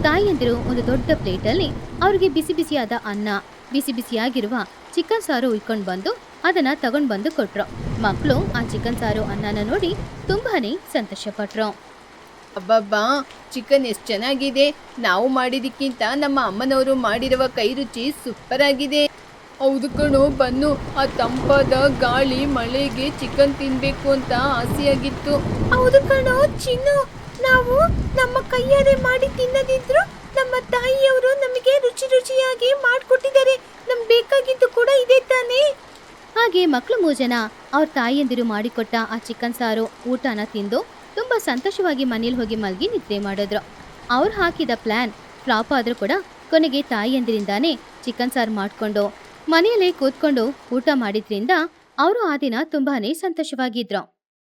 ತಾಯಿಯಂದಿರು ಒಂದು ದೊಡ್ಡ ಪ್ಲೇಟಲ್ಲಿ ಅವ್ರಿಗೆ ಬಿಸಿ ಬಿಸಿಯಾದ ಅನ್ನ, ಬಿಸಿ ಬಿಸಿಯಾಗಿರುವ ಚಿಕನ್ ಸಾರು ಉಯ್ಕೊಂಡು ಬಂದು ಅದನ್ನ ತಗೊಂಡ್ ಬಂದು ಕೊಟ್ರು. ಮಕ್ಕಳು ಆ ಚಿಕನ್ ಸಾರು ಅನ್ನನ ನೋಡಿ ತುಂಬಾನೇ ಸಂತೋಷ ಪಟ್ರು. ಅಬ್ಬಬ್ಬಾ, ಚಿಕನ್ ಎಷ್ಟು ಚೆನ್ನಾಗಿದೆ. ನಾವು ಮಾಡಿದಕ್ಕಿಂತ ನಮ್ಮ ಅಮ್ಮನವರು ಮಾಡಿರುವ ಕೈ ರುಚಿ ಸೂಪರ್ ಆಗಿದೆ. ಹೌದು ಕಣೋ, ಬನ್ನು ಆ ತಂಪಾದ ಗಾಳಿ ಮಳೆಗೆ ಚಿಕನ್ ತಿನ್ಬೇಕು ಅಂತ ಆಸೆಯಾಗಿತ್ತು. ಹೌದು ಕಣೋ ಚಿನ್ನು, ನಾವು ನಮ್ಮ ಕೈಯಾರೆ ಮಾಡಿ ತಿನ್ನದಿದ್ರು ನಮ್ಮ ತಾಯಿಯವರು ನಮಗೆ ರುಚಿ ರುಚಿಯಾಗಿ ಮಾಡಿಕೊಟ್ಟಿದ್ದಾರೆ. ನಮ್ಗೆ ಬೇಕಾಗಿದ್ದು ಕೂಡ ಇದೆ ತಾನೇ. ಹಾಗೆ ಮಕ್ಕಳು 3 ಜನ ಅವ್ರ ತಾಯಿಯಂದಿರು ಮಾಡಿಕೊಟ್ಟ ಆ ಚಿಕನ್ ಸಾರು ಊಟನ ತಿಂದು ತುಂಬಾ ಸಂತೋಷವಾಗಿ ಮನೇಲಿ ಹೋಗಿ ಮಲ್ಗಿ ನಿದ್ರೆ ಮಾಡಿದ್ರು. ಅವ್ರು ಹಾಕಿದ ಪ್ಲಾನ್ ಫ್ಲಾಪ್ ಆದ್ರೂ ಕೂಡ ಕೊನೆಗೆ ತಾಯಿಯಂದಿರಿಂದಾನೇ ಚಿಕನ್ ಸಾರು ಮಾಡ್ಕೊಂಡು ಮನೆಯಲ್ಲೇ ಕೂತ್ಕೊಂಡು ಊಟ ಮಾಡಿದ್ರಿಂದ ಅವರು ಆ ದಿನ ತುಂಬಾನೇ ಸಂತೋಷವಾಗಿದ್ರು.